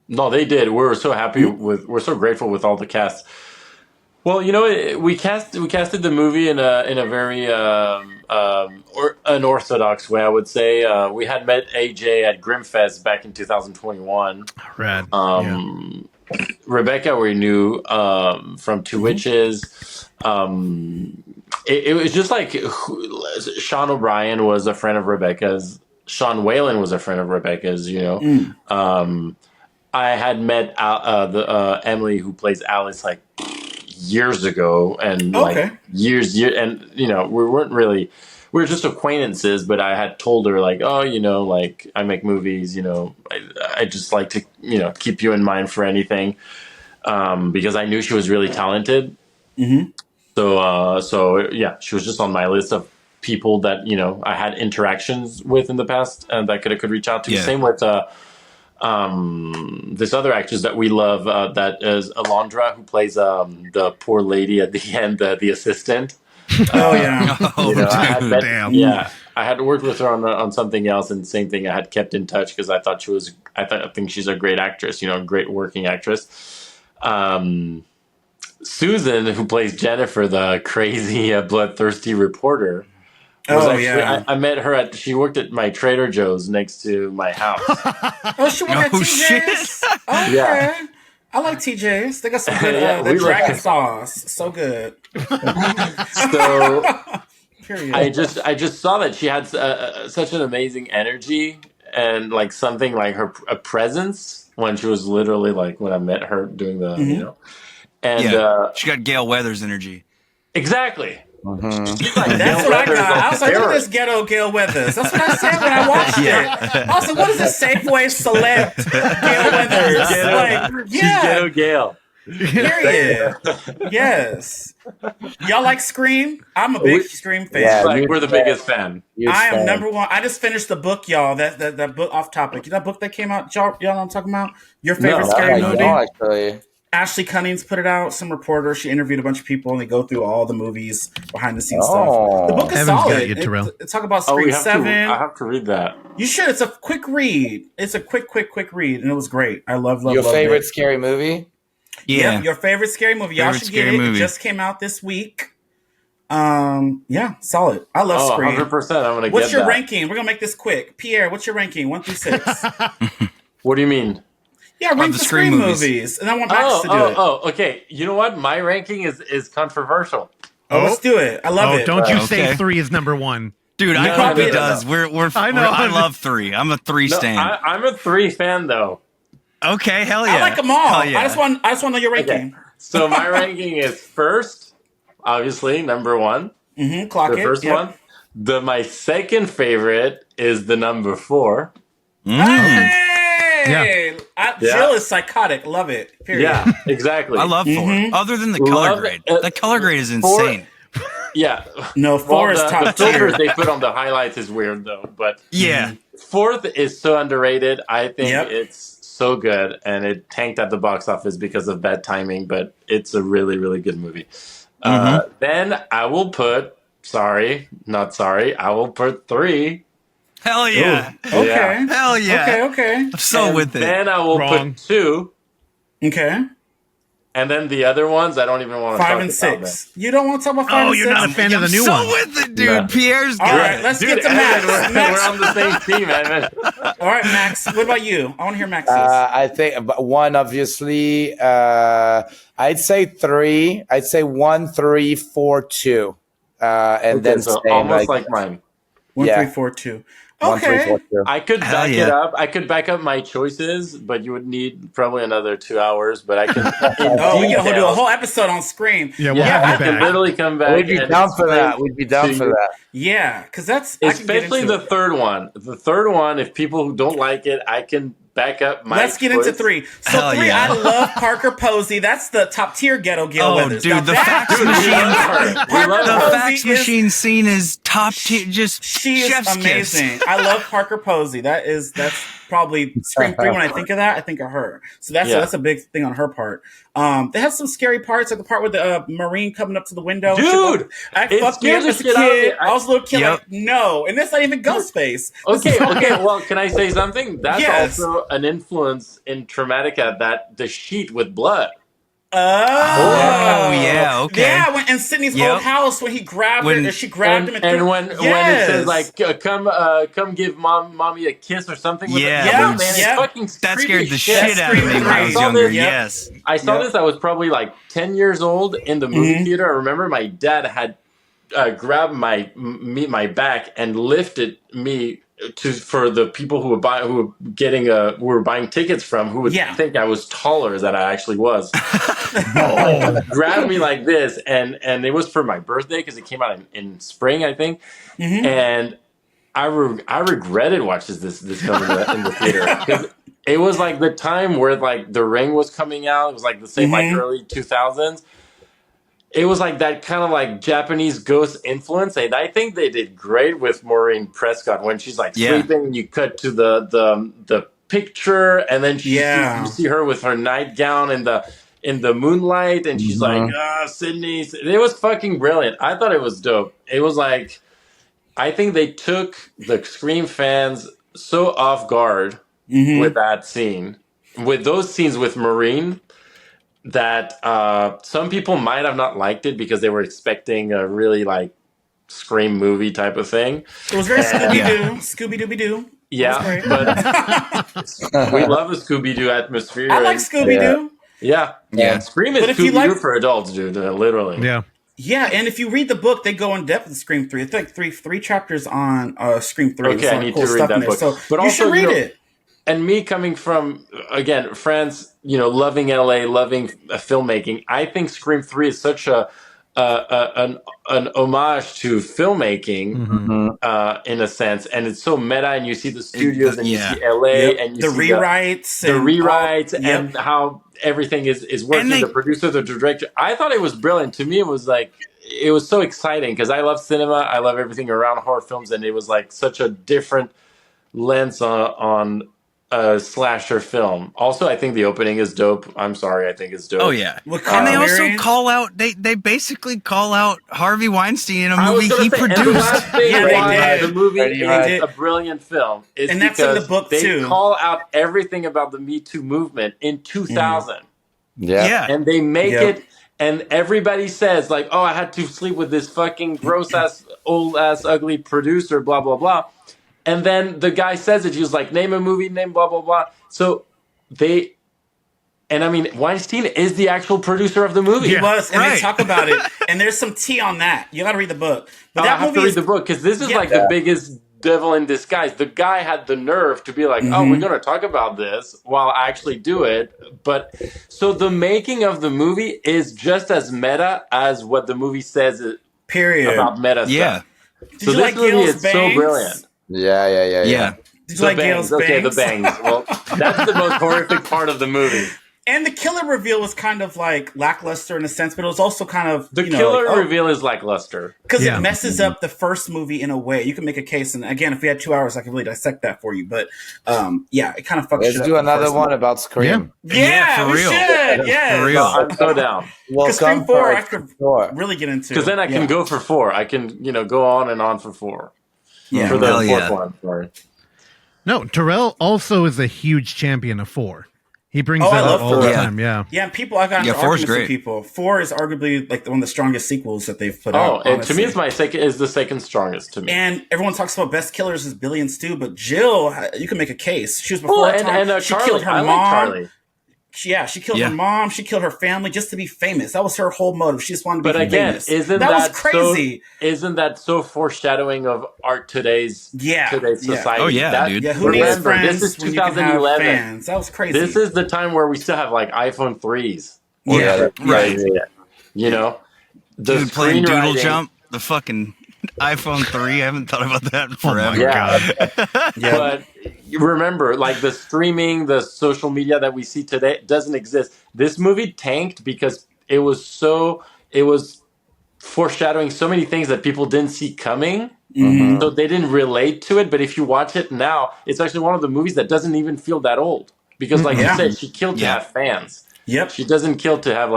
No, they did. We were so happy we're so grateful with all the cast. Well, we casted the movie in a very unorthodox way, I would say. We had met AJ at Grimfest back in 2021. Rad. Rebecca we knew from Two Witches. It was just like Sean O'Brien was a friend of Rebecca's. Sean Whalen was a friend of Rebecca's. I had met Emily, who plays Alice, like years ago, and like years, and we were just acquaintances. But I had told her like, oh, like I make movies, I just like to keep you in mind for anything, because I knew she was really talented. Mm-hmm. So yeah, she was just on my list of people that I had interactions with in the past and that I could reach out to. Yeah. Same with this other actress that we love, that is Alondra, who plays the poor lady at the end, the assistant. Oh yeah. I had worked with her on something else, and same thing. I had kept in touch because I think she's a great actress. Great working actress. Susan, who plays Jennifer, the crazy bloodthirsty reporter. I met her she worked at my Trader Joe's next to my house. Oh, she worked at TJ's? Okay. Yeah. I like TJ's. They got some good dragon sauce. So good. So period. I just saw that she had such an amazing energy and like something like a presence when she was literally like when I met her doing the and she got Gail Weathers energy. Exactly. Mm-hmm. That's what I got. I was like, look at this ghetto Gail Weathers. That's what I said when I watched it. Also, what is this Safeway Select Gail Weathers? She's ghetto Gail. Period. Yes. Y'all like Scream? I'm a big Scream fan. Yeah, we're the biggest fan. I am number one. I just finished the book, y'all. That book off topic. That book that came out, y'all know what I'm talking about? Your favorite scary movie? No, actually. Ashley Cunnings put it out. Some reporter. She interviewed a bunch of people, and they go through all the movies, behind the scenes stuff. The book is solid. It talk about Scream 7. I have to read that. You should. It's a quick read. It's a quick read, and it was great. I love your favorite scary movie. Yeah, your favorite scary movie. Y'all should get it. Movie. It just came out this week. Yeah, solid. I love Scream. 100%. I'm gonna get What's your ranking? We're gonna make this quick. Pierre, what's your ranking? 1 through 6. What do you mean? Yeah, rank the Scream movies. And I want Max to do it. Oh, okay. You know what? My ranking is controversial. Oh, let's do it. I love it. Don't you say Okay. 3 is number 1. Dude, I No, hope no, he no, does. no. I love 3. I'm a 3 No, stan. I'm a 3 fan though. Okay, hell yeah. I like them all. Hell yeah. I just want to know your ranking. Okay. So my ranking is first, obviously, number 1. Clock The it. first Yep. one. My second favorite is the number 4. Hey! Yeah. Jill is psychotic. Love it. Period. Yeah, exactly. I love 4. Other than the color Love grade. it. The color grade is 4 insane. Yeah. No, 4 is the top filters tier. they put on the highlights is weird though. But Yeah. 4th is so underrated. I think Yep. it's so good, and it tanked at the box office because of bad timing. But it's a really, really good movie. Then I will put. I will put 3. Hell yeah. Okay. Yeah. Hell yeah. Okay. I'm so And with it. Then I will Wrong. put 2. Okay. And then the other ones, I don't even want to 5 talk and about 6. You don't want to talk about 5 Oh, and 6? you're not a fan of the new so one. with it, dude. No. Pierre's All good. right, let's Dude, get to Max. Evan, we're on the same team, man. All right, Max. What about you? I want to hear Max's. I think 1, obviously. I'd say 3. I'd say 1, 3, 4, 2. And then so same, almost like mine. 1, yeah. 3, 4, 2. 1, 3, 4, Okay. 2. I could Hell back yeah. it up. I could back up my choices, but you would need probably another 2 hours. But I can. Oh, we can do a whole episode on Scream. Yeah, we'll Yeah, I have you can back. literally come back. We'd be and down for explain that. We'd be down to for you. that. Yeah, because that's I can get Especially into the it. third one. The third one, if people who don't like it, I can back up my Let's get into choice. 3. So Hell 3, yeah. I love Parker Posey. That's the top tier ghetto Gil Oh, Weathers. dude, Now the that- fax Dude, we machine. love her. We Parker love The her. Posey fax is- machine scene is top tier. Just She is chef's kiss. amazing. I love Parker Posey. That's probably Scream 3. When I think of that, I think of her. So that's a big thing on her part. They have some scary parts, like the part with the Marine coming up to the window. and shit. Dude, I it fucked me scared up the as a shit out of me. kid. I was a little kid, Yep. like, no. And that's not even Ghostface. Okay. Well, can I say something? That's Yes. also an influence in Traumatika, that the sheet with blood. Oh, yeah, okay. Yeah, in Sydney's Yep. old house when he grabbed her, and she grabbed him. And when it says like come give mommy a kiss or something. With Yeah, it. Yeah, man, it's yeah. fucking That creepy scared the shit. shit out of me when I was saw younger. this- Yes. I saw this. I was probably like 10 years old in the movie theater. I remember my dad had grabbed my back and lifted me for the people who were buying tickets from, who would think I was taller than I actually was. Grabbed me like this, and it was for my birthday because it came out in spring, I think. And I regretted watching this film in the theater, because it was like the time where like The Ring was coming out. It was like the same like early 2000s. It was like that kind of like Japanese ghost influence, and I think they did great with Maureen Prescott when she's like sleeping, and you cut to the picture, and then you see her with her nightgown in the moonlight, and she's like, Sydney. It was fucking brilliant. I thought it was dope. It was like, I think they took the Scream fans so off guard with that scene, with those scenes with Maureen, that some people might have not liked it because they were expecting a really like Scream movie type of thing. It was very Scooby-Doo. Yeah, but we love the Scooby-Doo atmosphere. I like Scooby-Doo. Yeah. Scream is But if you Scooby-Doo like- for adults, dude. Literally. Yeah. Yeah, and if you read the book, they go in depth with Scream 3. It's like three chapters on Scream 3. Okay, There's I some need cool to read stuff in that there. book. So But you also, should read you know, it. And me coming from, again, France, loving LA, loving filmmaking, I think Scream 3 is such an homage to filmmaking, in a sense, and it's so meta, and you see the studios, and you see LA, and you the see rewrites, and how everything is working, And the producer, the director. I thought it was brilliant. To me, it was like, it was so exciting, because I love cinema, I love everything around horror films, and it was like such a different lens on a slasher film. Also, I think the opening is dope. I'm sorry, I think it's dope. Oh yeah, With and they Carl also Marion? call out. They basically call out Harvey Weinstein in a I was movie gonna he say, and the produced. last thing Yeah, they why did. the movie They is did. a brilliant film is And that's in the because book, they too. call out everything about the Me Too movement in 2000, Yeah. and they make Yep. it. And everybody says like, "Oh, I had to sleep with this fucking gross ass, old ass, ugly producer." Blah blah blah. And then the guy says it. He was like, "Name a movie, name blah blah blah." So they And I mean, Weinstein is the actual producer of the movie. He was, and they Right. talk about it. And there's some tea on that. You got to read the book. But I that have movie to read is the book because this is Yeah. like the biggest devil in disguise. The guy had the nerve to be like, "Oh, we're going to talk about this," while I actually do it. But so the making of the movie is just as meta as what the movie says period. about meta Yeah. stuff. Did So you this like movie Gail's is bangs? so brilliant. Yeah. Did you The like bangs, Gail's okay, bangs? the bangs. Well, that's the most horrific part of the movie. And the killer reveal was kind of like lackluster in a sense, but it was also kind of The killer reveal is lackluster. because Yeah. it messes up the first movie in a way. You can make a case, and again, if we had 2 hours, I could really dissect that for you. But yeah, it kind of fucks. Let's shit do up the another first one about Scream. Yeah, for we real. should. Yeah, For real. I'm so down. Because Scream 4, I could Sure. really get into. Because then I can go for 4. I can, go on and on for 4. Yeah. For the Hell fourth yeah. one, sorry. No, Terrell also is a huge champion of 4. He brings Oh, I that up love all the 4. time. Yeah. Yeah, and people, I got into Yeah, 4's arguments with great. people. 4 is arguably like one of the strongest sequels that they've put out. Oh, and to me, honestly. it's the second strongest to me. And everyone talks about best killers as Billy and Stu, but Jill, you can make a case. She was before Well, her time. and She Charlie, killed her I mom. like Charlie. She killed Yeah. her mom. She killed her family just to be famous. That was her whole motive. She just wanted to be But again, famous. isn't that was that crazy? Isn't that so foreshadowing of today's Yeah. society? Oh, yeah, That- dude. Yeah, who needs remember, friends this is when you can have 2011. fans? That was crazy. This is the time where we still have like iPhone 3s. yeah. Right. You know, the Dude, playing Doodle screenwriting- Jump, the fucking iPhone 3. I haven't thought about that in Oh my forever. God. Yeah. But you remember, like the streaming, the social media that we see today doesn't exist. This movie tanked because it was foreshadowing so many things that people didn't see coming. Mhm. So they didn't relate to it. But if you watch it now, it's actually one of the movies that doesn't even feel that old. Because like Yeah. you said, she killed to Yeah. have fans. Yep. She doesn't kill to have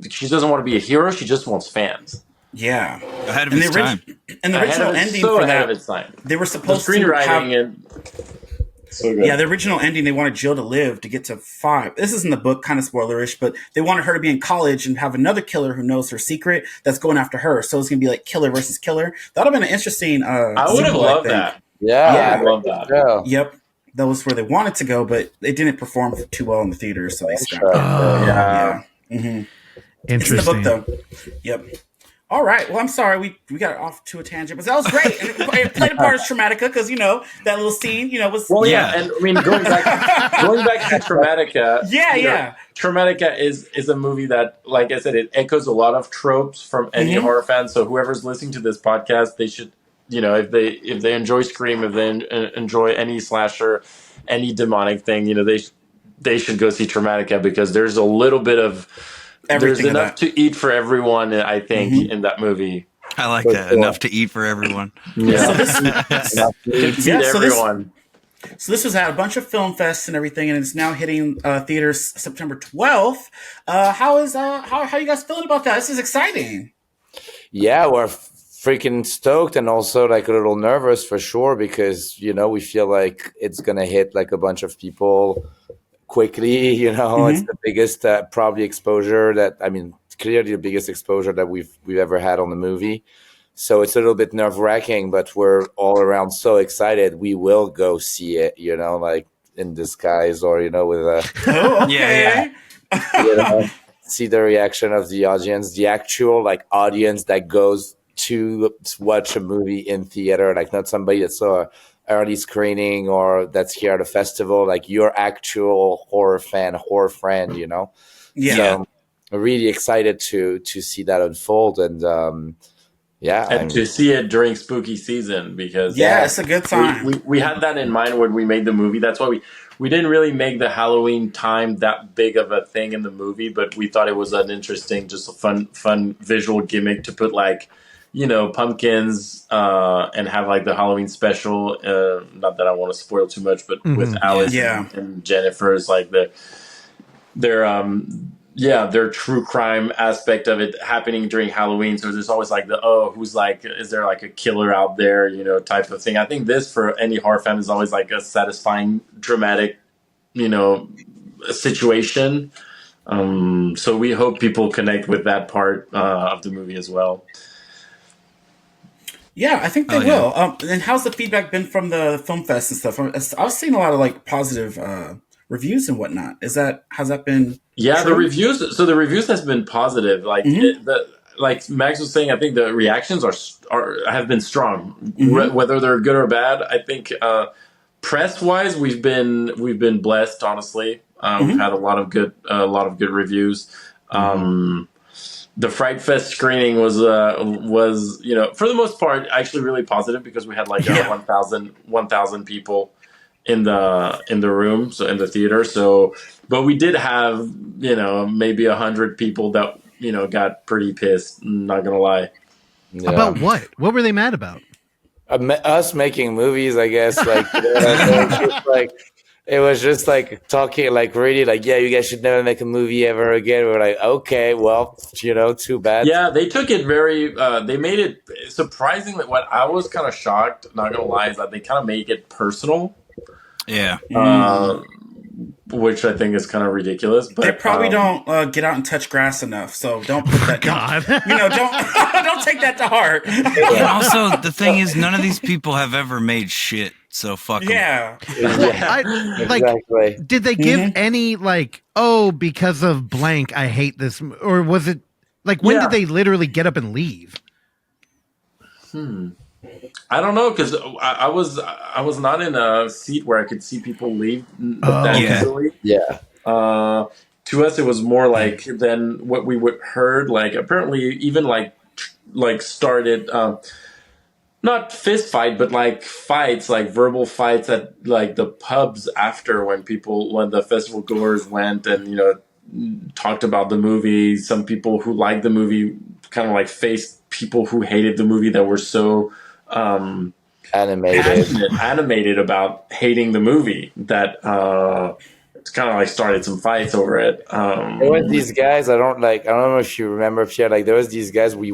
she doesn't want to be a hero. She just wants fans. Yeah. Ahead of And its the, time. and the Ahead original of its- ending so for ahead that, of its time. they were The supposed to screenwriting have. and so good. Yeah, the original ending, they wanted Jill to live to get to 5. This is in the book, kind of spoilerish, but they wanted her to be in college and have another killer who knows her secret that's going after her. So it's going to be like killer versus killer. That would have been an interesting I would have sequel, loved think. that. Yeah. I love that. Yeah. Yep. That was where they wanted to go, but it didn't perform too well in the theaters, so they stopped. Oh, Yeah. hmm It's in the book, interesting. though. Yep. All right. Well, I'm sorry we got off to a tangent, but that was great. And it played a part as Traumatica because that little scene, was. Well, Yeah. yeah, and I mean going back to Traumatica. Yeah, you know, yeah. Traumatica is a movie that, like I said, it echoes a lot of tropes from any Mhm. horror fan. So whoever's listening to this podcast, they should, if they enjoy Scream, if they enjoy any slasher, any demonic thing, they should go see Traumatica because there's a little bit of Everything there's of enough that. to eat for everyone. I think Mhm. in that movie. I like For that. sure. Enough to eat for everyone. Yeah, So this, can feed Yeah, so this- everyone. so this was at a bunch of film fests and everything, and it's now hitting theaters September 12th. How you guys feeling about that? This is exciting. Yeah, we're freaking stoked and also like a little nervous for sure because we feel like it's gonna hit like a bunch of people quickly. It's the biggest probably exposure clearly the biggest exposure that we've ever had on the movie. So it's a little bit nerve-wracking, but we're all around so excited. We will go see it, like in disguise or with a Oh, okay. Yeah, see the reaction of the audience, the actual like audience that goes to watch a movie in theater, like not somebody that saw an early screening or that's here at a festival, like your actual horror fan, horror friend, Yeah. So I'm really excited to see that unfold and And to see it during spooky season because Yeah, it's a good time. we had that in mind when we made the movie. That's why we didn't really make the Halloween time that big of a thing in the movie, but we thought it was an interesting, just a fun visual gimmick to put pumpkins and have like the Halloween special. Not that I want to spoil too much, but with Alice Yeah. and Jennifer's like their true crime aspect of it happening during Halloween. So there's always like is there like a killer out there, type of thing. I think this for any horror fan is always like a satisfying, dramatic, situation. So we hope people connect with that part of the movie as well. Yeah, I think they Oh, yeah. will. And how's the feedback been from the film fest and stuff? I was seeing a lot of like positive reviews and whatnot. Has that been? Yeah, true? the reviews. So the reviews has been positive. Like like Max was saying, I think the reactions have been strong, whether they're good or bad. I think press wise, we've been blessed. Honestly, we've had a lot of good reviews. The Fright Fest screening was for the most part actually really positive because we had like 1,000 people in the room, so in the theater. So, but we did have maybe 100 people that got pretty pissed. Not gonna lie. Yeah. About what? What were they mad about? Us making movies, I guess. Like, it was just like talking, like really, like, yeah, you guys should never make a movie ever again. We're like, okay, well, too bad. Yeah, they took it very. They made it surprisingly. What I was kind of shocked, not gonna lie, is that they kind of make it personal. Yeah. Which I think is kind of ridiculous. But they probably don't get out and touch grass enough, so don't put that. God, don't take that to heart. And also, the thing is, none of these people have ever made shit. So fuck 'em. Yeah. Exactly. Did they give any like, oh, because of blank, I hate this, or was it like when did they literally get up and leave? I don't know because I was not in a seat where I could see people leave that easily. Yeah. To us, it was more like than what we would heard. Like apparently, even like started not fist fight, but like fights, like verbal fights at like the pubs after when the festival goers went and talked about the movie. Some people who liked the movie kind of like faced people who hated the movie that were so animated about hating the movie that it's kind of like started some fights over it. There was these guys. I don't know if you remember, Pierre. Like there was these guys. We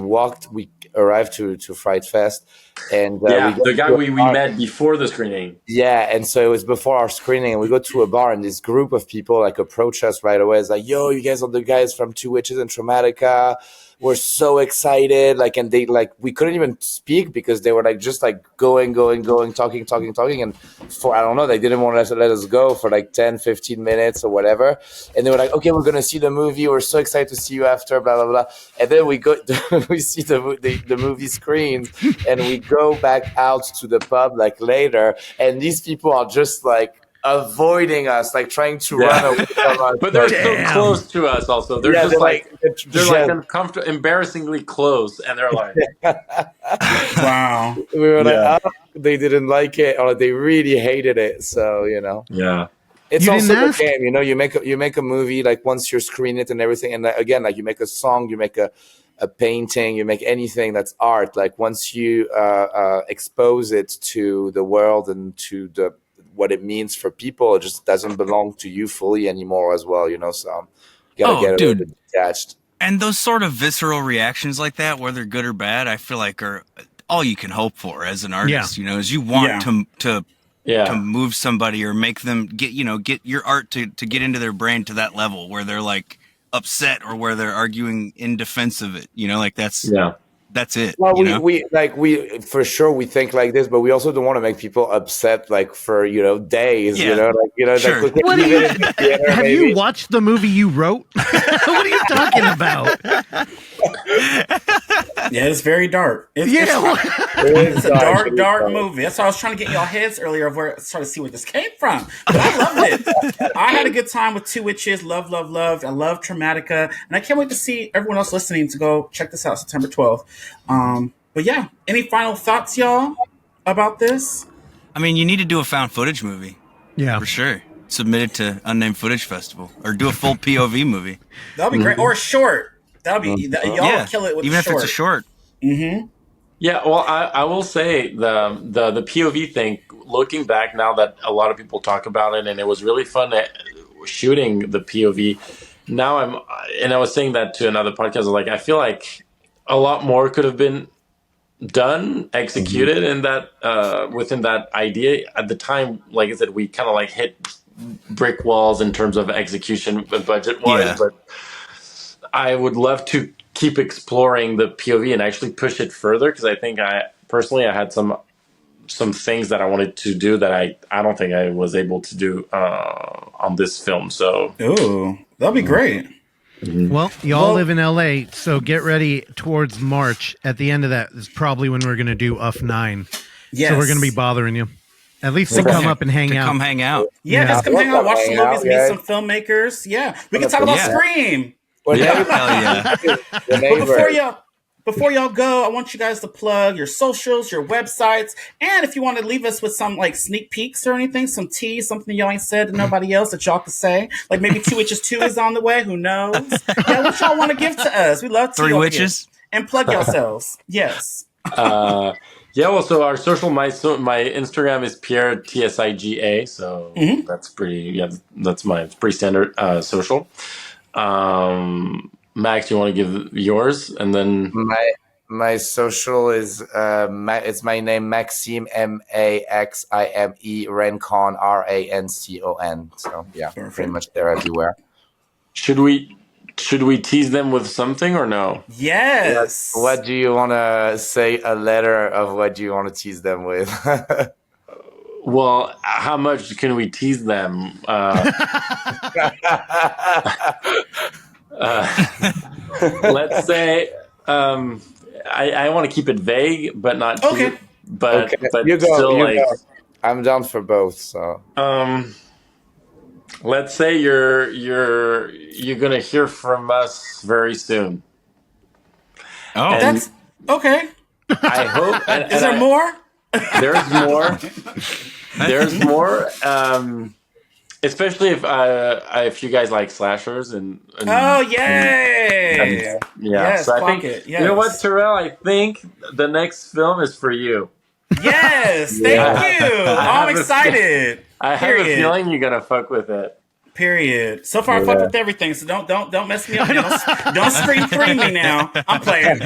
arrived to Fright Fest, and the guy we met before the screening. Yeah, and so it was before our screening, and we go to a bar, and this group of people like approach us right away. It's like, "Yo, you guys are the guys from Two Witches and Traumatika. We're so excited!" Like, and they like we couldn't even speak because they were like just like going, talking, and for I don't know, they didn't want to let us go for like 10, 15 minutes or whatever. And they were like, "Okay, we're gonna see the movie. We're so excited to see you after." Blah blah blah. And then we go, we see the movie screens, and we go back out to the pub like later, and these people are just like avoiding us, like trying to run away from us. But they're so close to us also. They're just like uncomfortable, embarrassingly close, and they're like wow. We were like, oh, they didn't like it or they really hated it. So, Yeah. It's You also didn't the ask? game, you make a movie, like once you're screening it and everything, and again, like you make a song, you make a painting, you make anything that's art, like once you expose it to the world and to what it means for people, it just doesn't belong to you fully anymore as well, so you gotta get a little bit detached. And those sort of visceral reactions like that, whether good or bad, I feel like are all you can hope for as an artist, is you want to move somebody or make them get your art to get into their brain to that level where they're like upset or where they're arguing in defense of it, like that's it. Well, we for sure we think like this, but we also don't want to make people upset like for days. Sure. Like, What do you, have you watched the movie you wrote? What are you talking about? Yeah, it's very dark. It's a dark movie. That's why I was trying to get y'all heads earlier of where trying to see where this came from. But I loved it. I had a good time with Two Witches. Loved. I love Traumatika, and I can't wait to see everyone else listening to go check this out September 12th. But yeah, any final thoughts, y'all, about this? I mean, you need to do a found footage movie. Yeah, for sure. Submit it to Unnamed Footage Festival or do a full POV movie. That'll be great. Or a short. That'll be y'all would kill it with even a short. if it's a short. Mm-hmm. Yeah, well, I will say the POV thing. Looking back now that a lot of people talk about it, and it was really fun shooting the POV. Now I was saying that to another podcast. Like I feel like a lot more could have been done, executed in that within that idea at the time. Like I said, we kind of like hit brick walls in terms of execution budget wise, but I would love to keep exploring the POV and actually push it further because I think I personally had some some things that I wanted to do that I don't think I was able to do on this film. So, Ooh, that'll be great. Well, y'all live in LA, so get ready towards March. At the end of that is probably when we're going to do UF 9. Yes. So we're going to be bothering you. At least to come up and hang out. Come hang out. Yeah, just come hang out, watch some movies, meet guys. some filmmakers. Yeah, we can talk about Yeah. Scream. Yeah, hell yeah. The neighbor. Before y'all go, I want you guys to plug your socials, your websites, and if you want to leave us with some like sneak peeks or anything, some tea, something y'all ain't said to nobody else that y'all could say, like maybe 2 Witches 2 is on the way. Who knows? Yeah, what y'all want to give to us? We love tea. 3 over Witches. here. And plug yourselves. Yes. yeah, well, so our social, my Instagram is Pierre Tsiga, so that's that's my pretty standard social. Max, you want to give yours, and then My social is it's my name Maxime Maxime Rancon Rancon. So yeah, pretty much there everywhere. should we tease them with something or no? Yes. What do you want to say? A letter of what do you want to tease them with? Well, how much can we tease them? Let's say I want to keep it vague, but not too, Okay. but You go, still you like go. I'm down for both. So let's say you're gonna hear from us very soon. Oh, And That's okay. I hope. And, Is there more? There's more. There's more. Especially if you guys like slashers and Oh, yay! yeah. Yes, So I fuck think it, you know what, yes. Terrell. I think the next film is for you. Yes, thank you. I'm excited. I have a Period. feeling you're gonna fuck with it. Period. So far, I fucked with everything. So don't mess me up. Don't scream free me now. I'm playing.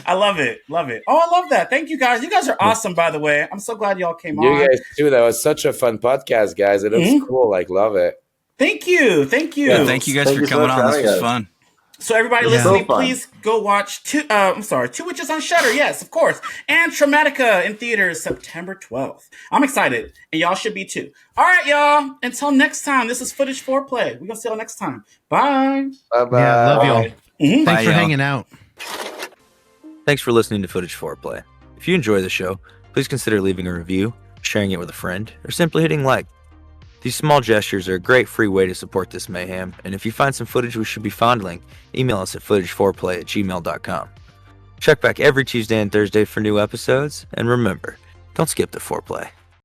I love it. Love it. Oh, I love that. Thank you guys. You guys are awesome, by the way. I'm so glad y'all came on. you guys too. That was such a fun podcast, guys. It looks cool. Like, love it. Thank you. Thank you. yeah, thank you guys Thank for you so coming much on. for This having was us. fun. So everybody Yeah. listening, So fun. please go watch Two Witches on Shudder. Yes, of course. And Traumatika in theaters September 12th. I'm excited. And y'all should be too. All right, y'all. Until next time, this is Footage Foreplay. We're going to see y'all next time. Bye. Bye-bye. Yeah, love y'all. Thanks Bye, for y'all. hanging out. Thanks for listening to Footage Foreplay. If you enjoy the show, please consider leaving a review, sharing it with a friend, or simply hitting like. These small gestures are a great free way to support this mayhem, and if you find some footage we should be fondling, email us at footageforeplay@gmail.com. Check back every Tuesday and Thursday for new episodes, and remember, don't skip the foreplay.